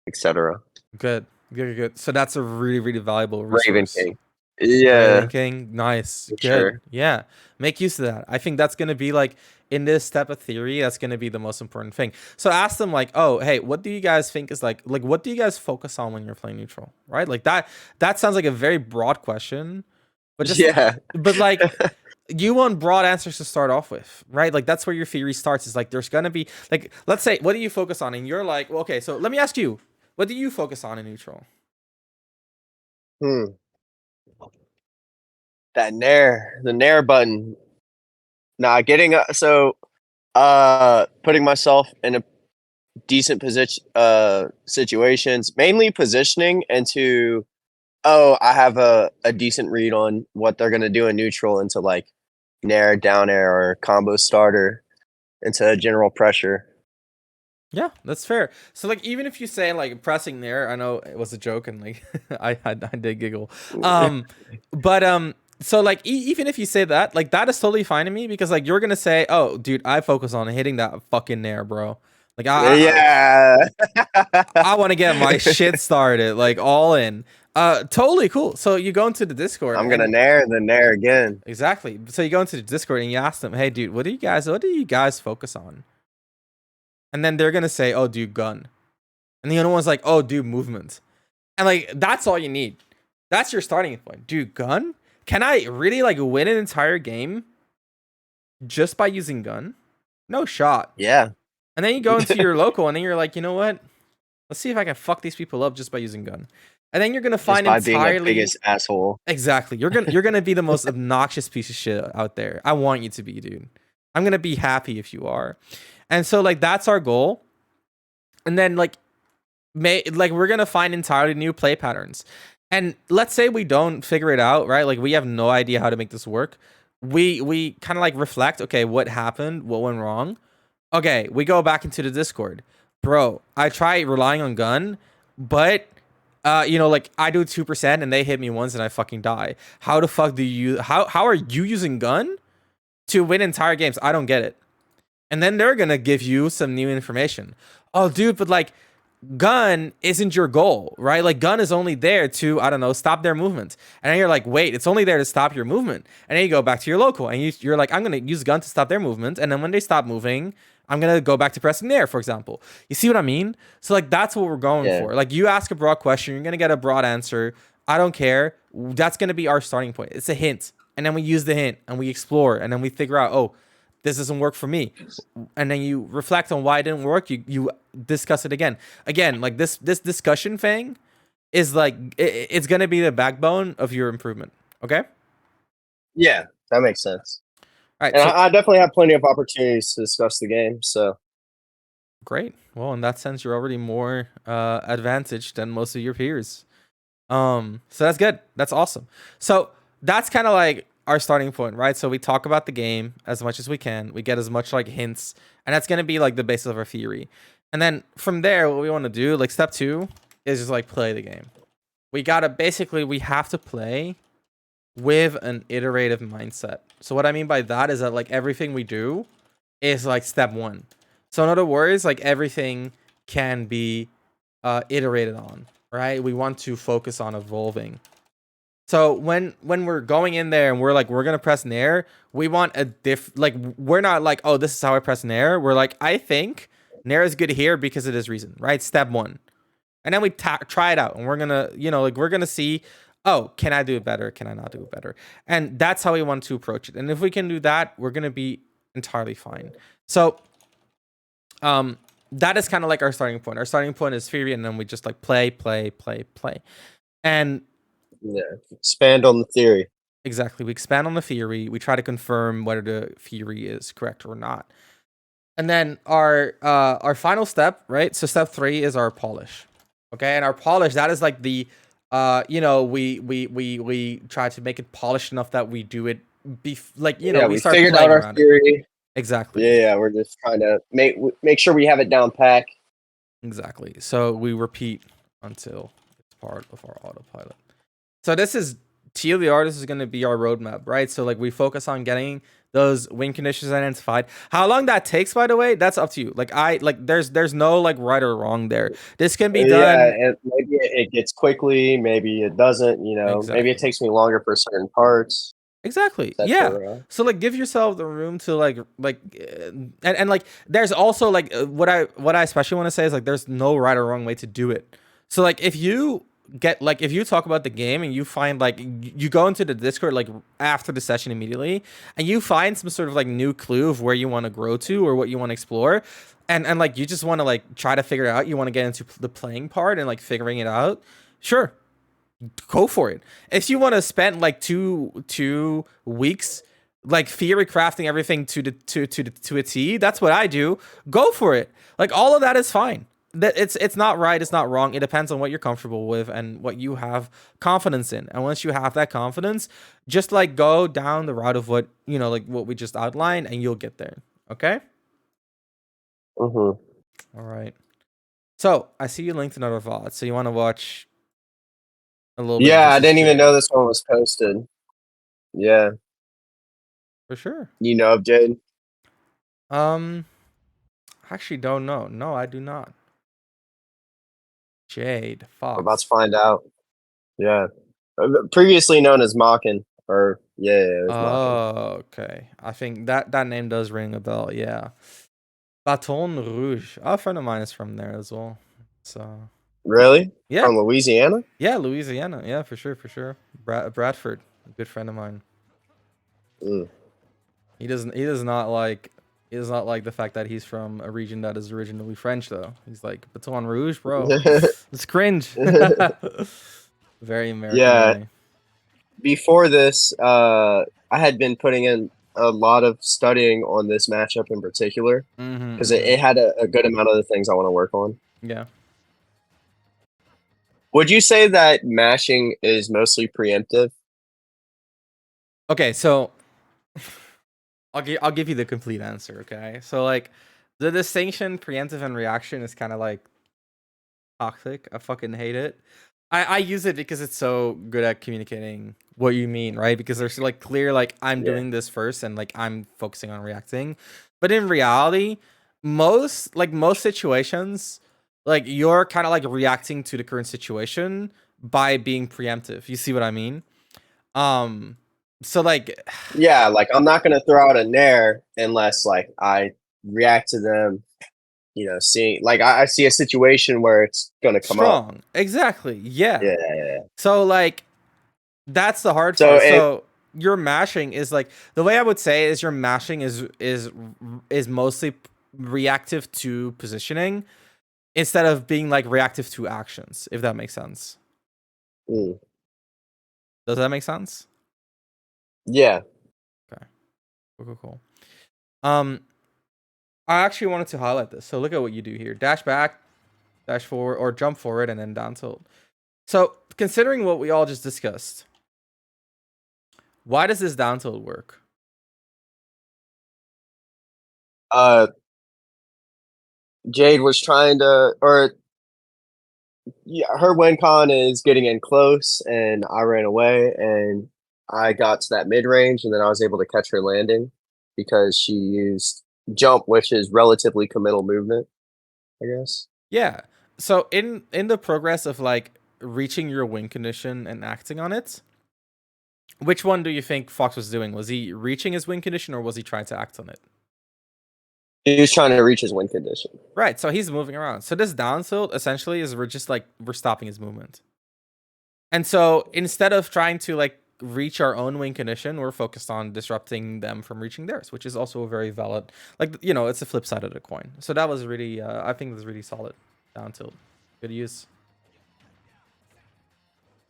etc. Good, good, good. So that's a really, really valuable Raven resource. King. Yeah, Raven King, nice, for good. sure. Yeah, make use of that. I think that's gonna be like in this step of theory, that's gonna be the most important thing. So ask them like, oh, hey, what do you guys think is like what do you guys focus on when you're playing neutral, right? Like that. That sounds like a very broad question, but Yeah. like you want broad answers to start off with, right? Like that's where your theory starts. Is like there's gonna be like, let's say, what do you focus on? And you're like, well, okay, so let me ask you, what do you focus on in neutral? Hmm. The nair button. Nah, putting myself in a decent position situations, mainly positioning into, oh, I have a decent read on what they're gonna do in neutral into like nair, down air, or combo starter into general pressure. Yeah, that's fair. So like even if you say like pressing there, I know it was a joke and like I did giggle. Um but so like even if you say that, like that is totally fine to me because like you're gonna say, "Oh, dude, I focus on hitting that fucking nair, bro." Like Yeah. I want to get my shit started, like all in. Totally cool. So you go into the Discord I'm gonna and nair and then nair again. exactly. So you go into the Discord and you ask them, "Hey, dude, what do you guys focus on?" And then they're gonna say, "Oh, dude, gun." And the other one's like, "Oh, dude, movement." And like that's all you need. That's your starting point. Dude, gun? Can I really like win an entire game just by using gun? No shot. Yeah. And then you go into your local and then you're like, you know what? Let's see if I can fuck these people up just by using gun. And then you're gonna Just find by being a entirely biggest asshole. exactly. You're gonna be the most obnoxious piece of shit out there. I want you to be, dude. I'm gonna be happy if you are. And so like that's our goal. And then like we're gonna find entirely new play patterns. And let's say we don't figure it out, right? Like we have no idea how to make this work. We kind of like reflect, okay, what happened? What went wrong? Okay, we go back into the Discord. Bro, I try relying on gun, but like I do 2% and they hit me once and I fucking die. How the fuck do you? How are you using gun to win entire games? I don't get it. And then they're gonna give you some new information. Oh, dude, but like gun isn't your goal, right? Like gun is only there to, I don't know, stop their movement. And then you're like, wait, it's only there to stop your movement. And then you go back to your local and you're like, I'm gonna use gun to stop their movement. And then when they stop moving, I'm gonna go back to pressing there, for example. You see what I mean? So like that's what we're going Yeah, for. Like you ask a broad question, you're gonna get a broad answer. I don't care. That's gonna be our starting point. It's a hint. And then we use the hint and we explore and then we figure out, oh, this doesn't work for me, and then you reflect on why it didn't work. You discuss it again. Like this discussion thing is like it's gonna be the backbone of your improvement. Okay. All yeah, that makes sense. right. And So I definitely have plenty of opportunities to discuss the game. So great. Well, in that sense, you're already more advantaged than most of your peers. So that's good. That's awesome. So that's kind of like our starting point, right? So we talk about the game as much as we can. We get as much like hints, and that's gonna be like the basis of our theory. And then from there, what we want to do, like step two, is just like play the game. We have to play with an iterative mindset. So what I mean by that is that like everything we do is like step one. So in other words, like everything can be iterated on, right? We want to focus on evolving. So when we're going in there and we're gonna press nair, we want a like we're not like, oh, this is how I press nair. We're like, I think nair is good here because of this reason, right? Step one. And then we try it out and we're gonna, like we're gonna see, oh, can I do it better? Can I not do it better? And that's how we want to approach it. And if we can do that, we're gonna be entirely fine. So that is kind of like our starting point. Our starting point is theory, and then we just like play, play, play, play. And yeah, expand on the theory. exactly, we expand on the theory. We try to confirm whether the theory is correct or not. And then our final step, right? So step 3 is our polish. Okay, and our polish, that is like the we try to make it polished enough that we do it like Yeah, we we start figured out playing our around it. theory. Exactly. Yeah, we're just trying to make sure we have it down pat. Exactly. So we repeat until it's part of our autopilot. So this is TLDR. This is going to be our roadmap, right? So like we focus on getting those win conditions identified. How long that takes, by the way, that's up to you. Like there's no like right or wrong there. This can be Yeah, done and maybe it ggets quickly, maybe it doesn't. Maybe it exactly. takes me longer for certain parts, Exactly. Yeah. etc. So like give yourself the room to and like there's also like what I especially want to say is like there's no right or wrong way to do it. So like if you talk about the game and you find like you go into the Discord like after the session immediately and you find some sort of like new clue of where you want to grow to or what you want to explore and like you just want to like try to figure it out, you want to get into the playing part and like figuring it out. Sure, go for it. If you want to spend like two weeks like theory crafting everything to a T, that's what I do. Go for it. Like all of that is fine. That it's not right, it's not wrong. It depends on what you're comfortable with and what you have confidence in. And once you have that confidence, just like go down the route of what like what we just outlined, and you'll get there. Okay. Hmm. All right. So I see you linked another VOD. So you want to watch a little bit Yeah, I versus didn't even know Jade this one was posted. Yeah, for sure. you know of Jade. Um. Actually, don't know. No, I do not. Jade We're about to Fox. find out. Yeah, previously known as Mockin, or yeah, it was Mockin. Oh, okay. I think that name does ring a bell. Yeah. Baton Rouge. A friend of mine is from there as well. So Really? yeah, From Louisiana? yeah, Louisiana. Yeah, for sure, for sure. Bradford, a good friend of mine. Mm. He doesn't. He does not like. He does not like the fact that he's from a region that is originally French, though. He's like Baton Rouge, bro. It's cringe. Very American Yeah, way. before this, I had been putting in a lot of studying on this matchup in particular Mm-hmm, because mm-hmm. it had a good amount of the things I want to work on. Yeah. Would you say that mashing is mostly preemptive? Okay, so I'll give you the complete answer. Okay, so like the distinction preemptive and reaction is kind of like toxic. I fucking hate it. I use it because it's so good at communicating what you mean, right? Because there's like clear like I'm Yeah. doing this first and like I'm focusing on reacting. But in reality, most situations, like you're kind of like reacting to the current situation by being preemptive. You see what I mean? Um so like Yeah, like I'm not gonna throw out a nair unless like I react to them, seeing like I see a situation where it's gonna come up. strong. Exactly. Yeah. Yeah, yeah, yeah. So like that's the hard So part. it So your mashing is like the way I would say is your mashing is mostly reactive to positioning instead of being like reactive to actions, if that makes sense. mm, Does that make sense? yeah. Okay. Cool, cool, cool. Um, I actually wanted to highlight this. So look at what you do here. Dash back, dash forward, or jump forward and then down tilt. So considering what we all just discussed, why does this down tilt work? Uh Jade was trying to, or yeah, her win con is getting in close, and I ran away, and I got to that mid range, and then I was able to catch her landing because she used jump, which is relatively committal movement, I guess. Yeah. So in the progress of like reaching your win condition and acting on it, which one do you think Fox was doing? Was he reaching his win condition or was he trying to act on it? He was trying to reach his win condition. Right. So he's moving around. So this down tilt essentially is we're stopping his movement. And so instead of trying to like reach our own win condition, we're focused on disrupting them from reaching theirs, which is also a very valid, like it's the flip side of the coin. So that was really, I think, was really solid down tilt. Good use.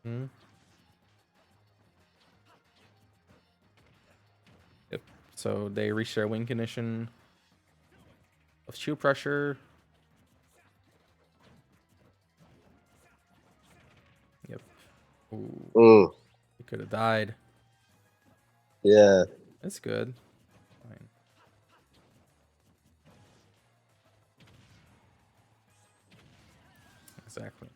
Mhm. Yep. So they reach their win condition of shield pressure. Yep. Ooh, Mm, he could have died. yeah. That's good. Fine. Exactly.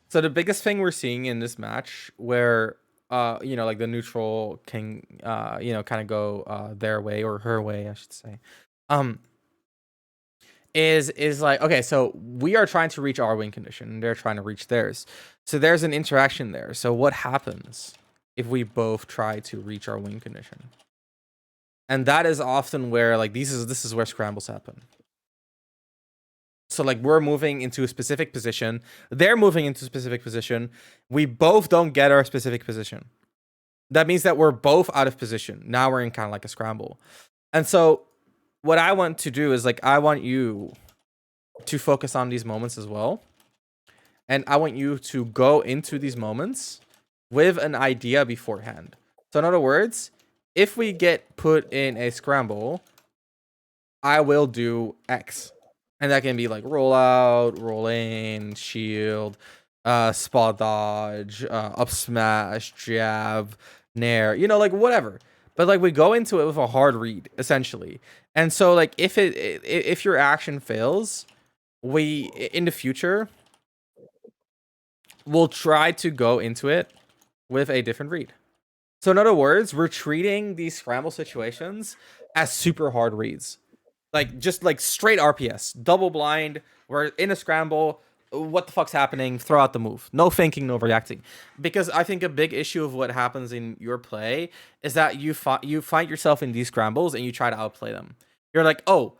So the biggest thing we're seeing in this match where like the neutral can kind of go their way or her way, I should say. Um is like okay, so we are trying to reach our win condition and they're trying to reach theirs. So there's an interaction there. So what happens if we both try to reach our win condition? And that is often where like this is where scrambles happen. So like we're moving into a specific position, they're moving into a specific position. We both don't get our specific position. That means that we're both out of position. Now we're in kind of like a scramble. And so what I want to do is like I want you to focus on these moments as well. And I want you to go into these moments with an idea beforehand. So in other words, if we get put in a scramble, I will do X. And that can be like roll out, roll in, shield, spot dodge, up smash, jab, nair, like whatever. But like we go into it with a hard read essentially. And so like if your action fails, we in the future will try to go into it with a different read. So in other words, we're treating these scramble situations as super hard reads. Like just like straight RPS, double blind. We're in a scramble. What the fuck's happening? Throw out the move. No thinking, no reacting. Because I think a big issue of what happens in your play is that you find yourself in these scrambles and you try to outplay them. You're like, oh,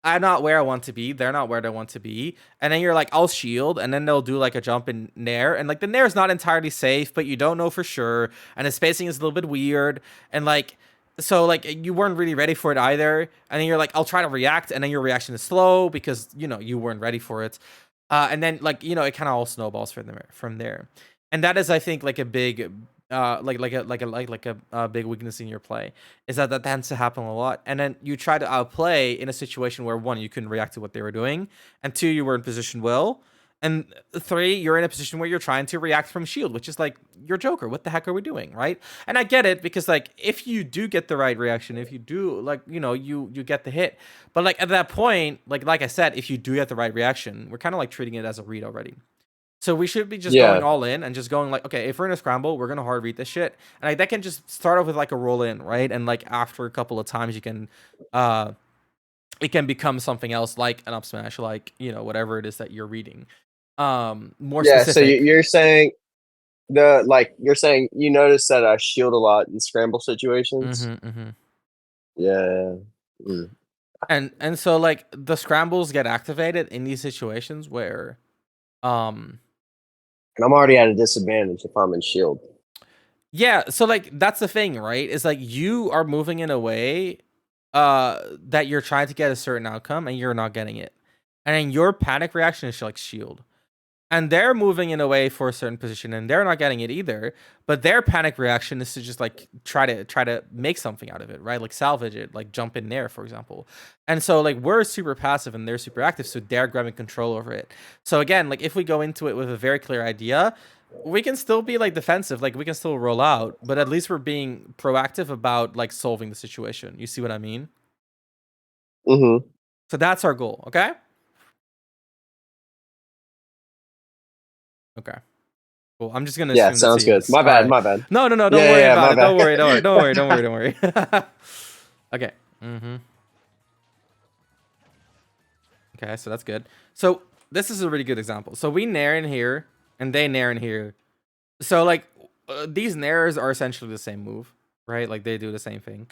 I'm not where I want to be. They're not where they want to be. And then you're like, I'll shield. And then they'll do like a jump in nair. And like the nair is not entirely safe, but you don't know for sure. And the spacing is a little bit weird. And like, so like you weren't really ready for it either. And then you're like, I'll try to react. And then your reaction is slow because, you weren't ready for it. And then like, it kind of all snowballs from there. And that is, I think, like a big like a big weakness in your play is that tends to happen a lot. And then you try to outplay in a situation where one, you couldn't react to what they were doing, and two, you were in position well, and three, you're in a position where you're trying to react from shield, which is like your Joker. What the heck are we doing, right? And I get it because like if you do get the right reaction, if you do like you get the hit, but like at that point, like I said, if you do get the right reaction, we're kind of like treating it as a read already. So we should be just going Yeah. all in and just going like, okay, if we're in a scramble, we're gonna hard read this shit, and like that can just start off with like a roll in, right? And like after a couple of times, you can, uh, it can become something else like an up smash, like whatever it is that you're reading, more Yeah. So specific. you're saying you're saying you notice that I shield a lot in scramble situations. Mm-hmm, mm-hmm. Yeah. Mm. And so like the scrambles get activated in these situations where, um, And I'm already at a disadvantage if I'm in shield. yeah, so like that's the thing, right? Is like you are moving in a way that you're trying to get a certain outcome and you're not getting it. And then your panic reaction is to like shield. And they're moving in a way for a certain position and they're not getting it either, but their panic reaction is to just like try to make something out of it, right? Like salvage it, like jump in there, for example. And so like we're super passive and they're super active, so they're grabbing control over it. So again, like if we go into it with a very clear idea, we can still be like defensive, like we can still roll out, but at least we're being proactive about like solving the situation. You see what I mean? Mm-hmm. So that's our goal, okay? Okay. Cool. I'm just gonna Yeah. assume that's a Sounds good. yes. My All bad. right. My bad. No, no, no. Don't Yeah. worry Yeah. Yeah. about My it. Don't worry. Don't worry. Don't bad. worry. Don't worry. Don't worry. Okay. Mm-hmm. Okay. So that's good. So this is a really good example. So we nair in here, and they nair in here. So like these nairs are essentially the same move, right? Like they do the same thing.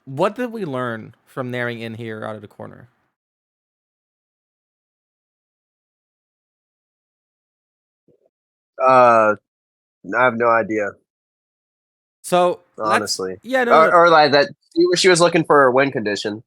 What did we learn from nairing in here out of the corner? uh, I have no idea, So let's honestly. yeah no no, Or, no. or like that she was looking for a win condition.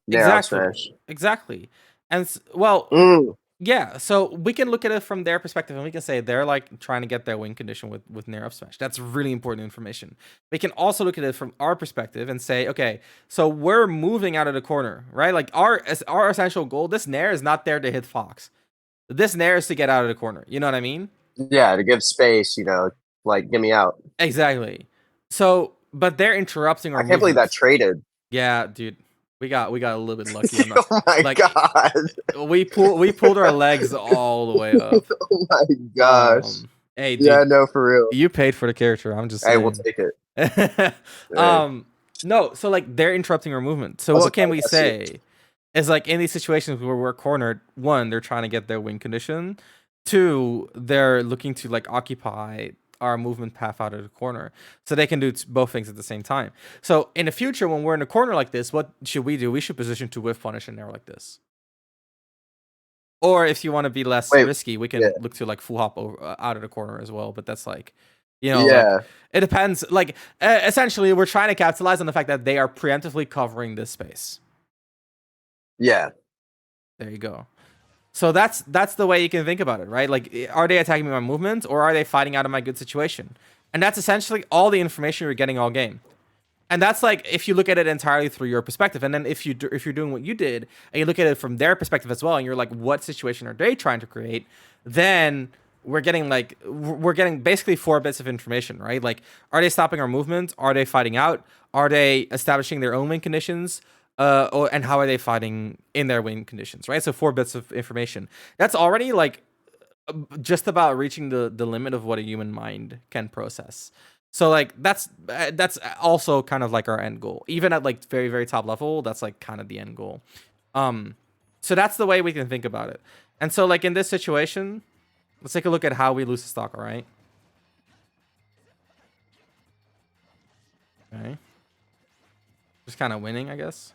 Nair up Exactly, smash. exactly. And well, Mm. yeah, so we can look at it from their perspective, and we can say they're like trying to get their win condition with Nair up smash. That's really important information. We can also look at it from our perspective and say, okay, so we're moving out of the corner, right? Like our essential goal, this Nair is not there to hit Fox. This Nair is to get out of the corner. You know what I mean? Yeah, to give space. Like get me out. Exactly. So, but they're interrupting our I can't believe that movements. traded. Yeah, dude, we got a little bit lucky. I'm not Oh my like god. we pulled our legs all the way up. Oh my gosh. Um, hey, Yeah, dude, no, for real. you paid for the character. I'm just Hey, we'll saying. take it. Hey, No, so like they're interrupting our movement. So how's what it can going? we I see. say? Is like in these situations where we're cornered, one, they're trying to get their win condition. Two, they're looking to like occupy our movement path out of the corner. So they can do both things at the same time. So in the future, when we're in a corner like this, what should we do? We should position to whiff punish an arrow like this. Or if you want to be less Wait, risky, we yeah, can look to like full hop over, out of the corner as well. But that's like, like yeah, it depends. Like essentially, we're trying to capitalize on the fact that they are preemptively covering this space. yeah, There you go. So that's the way you can think about it, right? Like, are they attacking me my movements or are they fighting out of my good situation? And that's essentially all the information you're getting all game. And that's like if you look at it entirely through your perspective, and then if you're doing what you did and you look at it from their perspective as well, and you're like, what situation are they trying to create? Then we're getting basically 4 bits of information, right? Like, are they stopping our movement? Are they fighting out? Are they establishing their own win conditions? And how are they fighting in their win conditions, right? So 4 bits of information. That's already like just about reaching the limit of what a human mind can process. So like that's also kind of like our end goal. Even at like very very top level, that's like kind of the end goal. Um, so that's the way we can think about it. And so like in this situation, let's take a look at how we lose the stock. All right. Okay. Just kind of winning, I guess.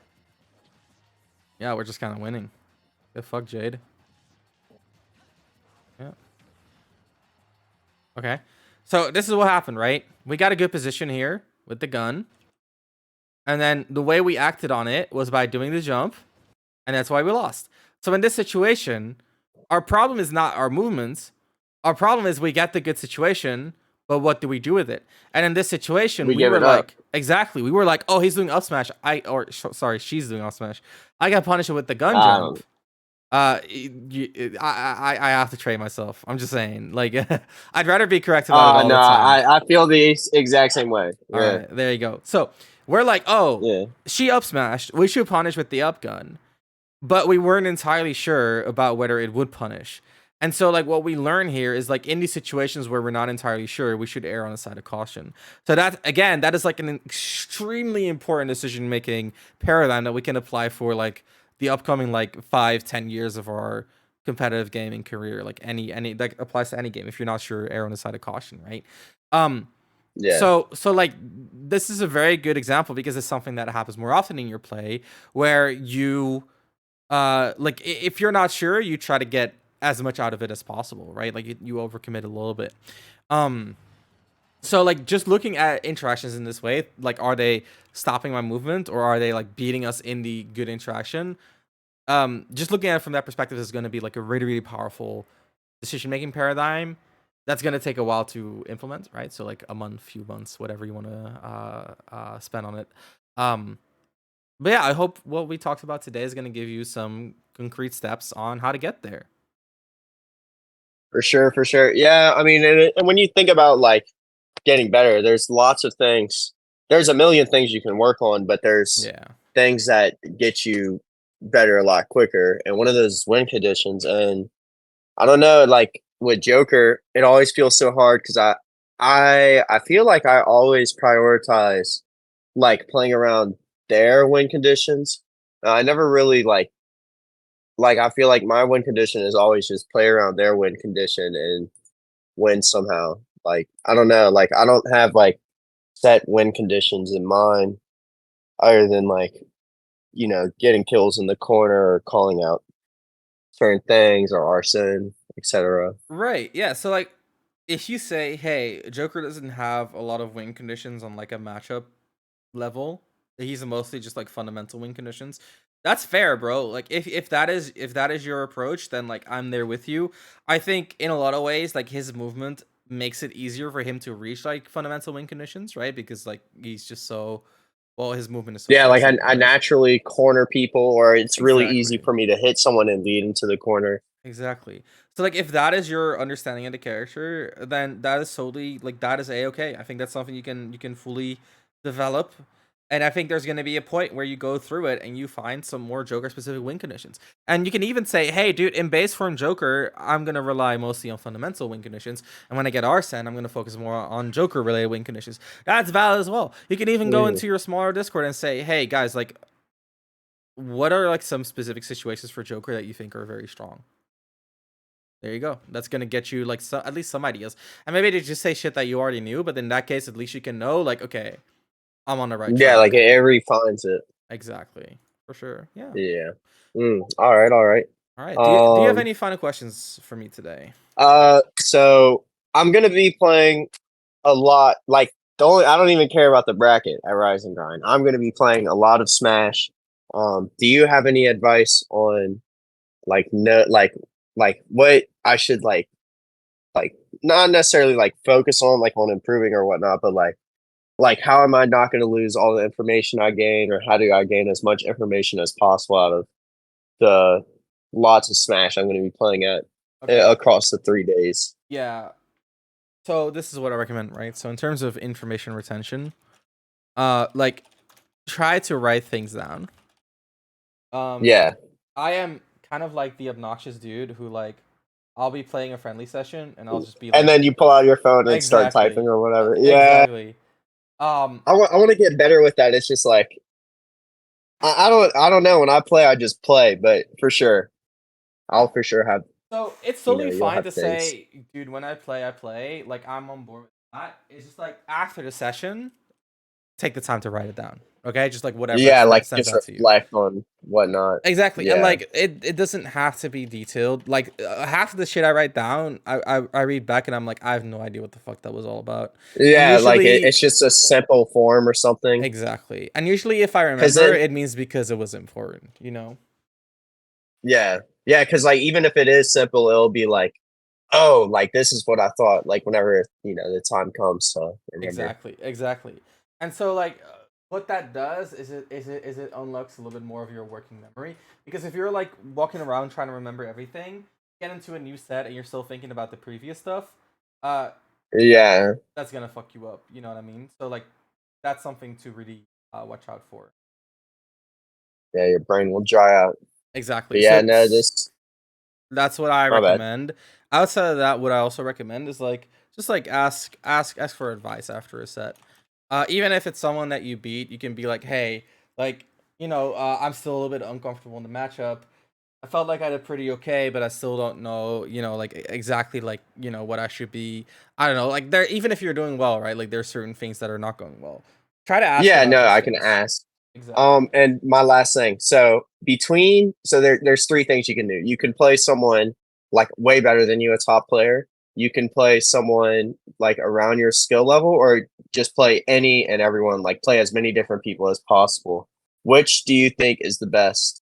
Yeah, we're just kind of winning. The fuck, Jade. Yeah. Okay. So this is what happened, right? We got a good position here with the gun. And then the way we acted on it was by doing the jump. And that's why we lost. So in this situation, our problem is not our movements. Our problem is we get the good situation, but what do we do with it? And in this situation, we we give were it up. like, exactly. We were like, oh, he's doing up smash. Sorry, she's doing up smash. I got punished with the gun jump. Um, I have to trade myself. I'm just saying, like, I'd rather be correct about it all no, the time. I feel the exact same way. All Yeah, right, there you go. So we're like, oh, yeah, she up smashed. We should punish with the up gun, but we weren't entirely sure about whether it would punish. And so, like, what we learn here is like in these situations where we're not entirely sure, we should err on the side of caution. So that again, that is like an extremely important decision making paradigm that we can apply for like the upcoming like 5, 10 years of our competitive gaming career. Like any that applies to any game. If you're not sure, err on the side of caution, right? Um, Yeah, so like this is a very good example because it's something that happens more often in your play where you like if you're not sure, you try to get as much out of it as possible, right? Like you overcommit a little bit. Um, so like just looking at interactions in this way, like are they stopping my movement or are they like beating us in the good interaction? Just looking at it from that perspective is going to be like a really really powerful decision making paradigm that's going to take a while to implement, right? So like a month, few months, whatever you want to spend on it. Um, but yeah, I hope what we talked about today is going to give you some concrete steps on how to get there. for sure, for sure. Yeah, I mean, and when you think about like getting better, there's lots of things. There's a million things you can work on, but there's Yeah. things that get you better a lot quicker. And one of those is win conditions. And I don't know, like with Joker, it always feels so hard because I feel like I always prioritize like playing around their win conditions. I never really like I feel like my win condition is always just play around their win condition and win somehow. Like I don't know, like I don't have like set win conditions in mind other than like getting kills in the corner or calling out certain things or arson, etc. Right. Yeah. So like if you say, "Hey, Joker doesn't have a lot of win conditions on like a matchup level. He's mostly just like fundamental win conditions." That's fair, bro. Like if that is your approach, then like I'm there with you. I think in a lot of ways, like his movement makes it easier for him to reach like fundamental win conditions, right? Because like he's just so well, his movement is so Yeah, like flexible, I right? naturally corner people, or it's really easy Exactly. for me to hit someone and lead into the corner. Exactly. So like if that is your understanding of the character, then that is solely like that is a okay. I think that's something you can fully develop. And I think there's going to be a point where you go through it and you find some more Joker specific win conditions. And you can even say, "Hey, dude, in base form Joker, I'm going to rely mostly on fundamental win conditions. And when I get Arsene, I'm going to focus more on Joker related win conditions." That's valid as well. You can even go Mhm. into your smaller Discord and say, "Hey, guys, like what are like some specific situations for Joker that you think are very strong?" There you go. That's gonna get you like at least some ideas, and maybe they just say shit that you already knew. But in that case, at least you can know, like, okay, I'm on the right Yeah, like track. it refines it. Exactly, for sure. Yeah. Yeah. All right, all right. All right. Do you have Um, any final questions for me today? so I'm gonna be playing a lot. Like the only I don't even care about the bracket at Rise and Grind. I'm gonna be playing a lot of Smash. Do you have any advice on like no like what I should like not necessarily like focus on like on improving or whatnot, but like how am I not going to lose all the information I gain, or how do I gain as much information as possible out of the lots of Smash I'm going to be playing at Okay. across the 3 days? Yeah. So this is what I recommend, right? So in terms of information retention, like try to write things down. Um, Yeah, I am kind of like the obnoxious dude who like I'll be playing a friendly session and I'll just be and like, then you pull out your phone and start typing exactly, or whatever. Yeah, exactly. Um, I want to get better with that. It's just like I don't know. When I play, I just play, but for sure, I'll for sure have So it's totally you'll fine have to things. say, dude, when I play, I play. Like I'm on board with that. It's just like after the session, take the time to write it down. Okay, just like whatever Yeah, like stands just out to you. reflect on whatnot. Exactly, and Yeah. like it doesn't have to be detailed. Like half of the shit I write down, I read back and I'm like, I have no idea what the fuck that was all about. And Yeah, like usually, it's just a simple form or something. exactly, and usually if I Cause remember, then, it means because it was important. You know. yeah, yeah, cause like even if it is simple, it'll be like, oh, like this is what I thought. Like whenever the time comes to remember. Exactly, exactly. And so like what that does is it unlocks a little bit more of your working memory because if you're like walking around trying to remember everything, get into a new set and you're still thinking about the previous stuff, uh Yeah, that's going to fuck you up, you know what I mean? So like that's something to really watch out for. yeah, your brain will dry out. Exactly. But yeah, So no, this. That's what I My bad. recommend. Outside of that, what I also recommend is like just like ask for advice after a set. Even if it's someone that you beat, you can be like, hey, like I'm still a little bit uncomfortable in the matchup. I felt like I did pretty okay, but I still don't know, like exactly like what I should be. I don't know, like there. Even if you're doing well, right? Like there's certain things that are not going well. Try to ask Yeah, about no, those I can things. ask. Exactly. And my last thing. So there's three things you can do. You can play someone like way better than you, a top player. You can play someone like around your skill level, or just play any and everyone, like play as many different people as possible. Which do you think is the best?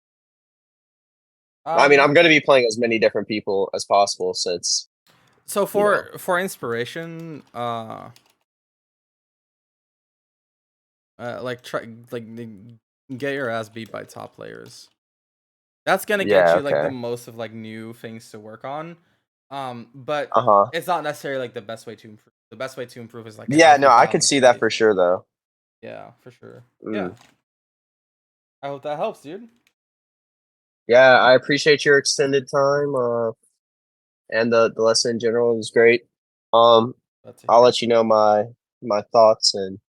I mean, I'm Um. going to be playing as many different people as possible since, So you know. for inspiration, like try like get your ass beat by top players. That's gonna get Yeah, you like the okay. most of like new things to work on. But Uh-huh. it's not necessarily like the best way to improve. The best way to improve is like a Yeah, healthy no, I could balance, see that right? for sure though. Yeah, for sure. Yeah, Mm. I hope that helps, dude. Yeah, I appreciate your extended time. And the lesson in general was great. Um, Glad to I'll hear it. let you know my thoughts and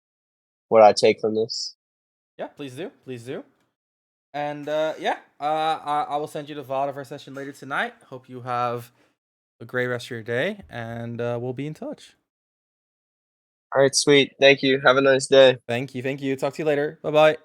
what I take from this. Yeah, please do, please do. And yeah, I will send you the VOD of our session later tonight. Hope you have a great rest of your day, and we'll be in touch. All right, sweet. Thank you. Have a nice day. Thank you, thank you. Talk to you later. Bye bye.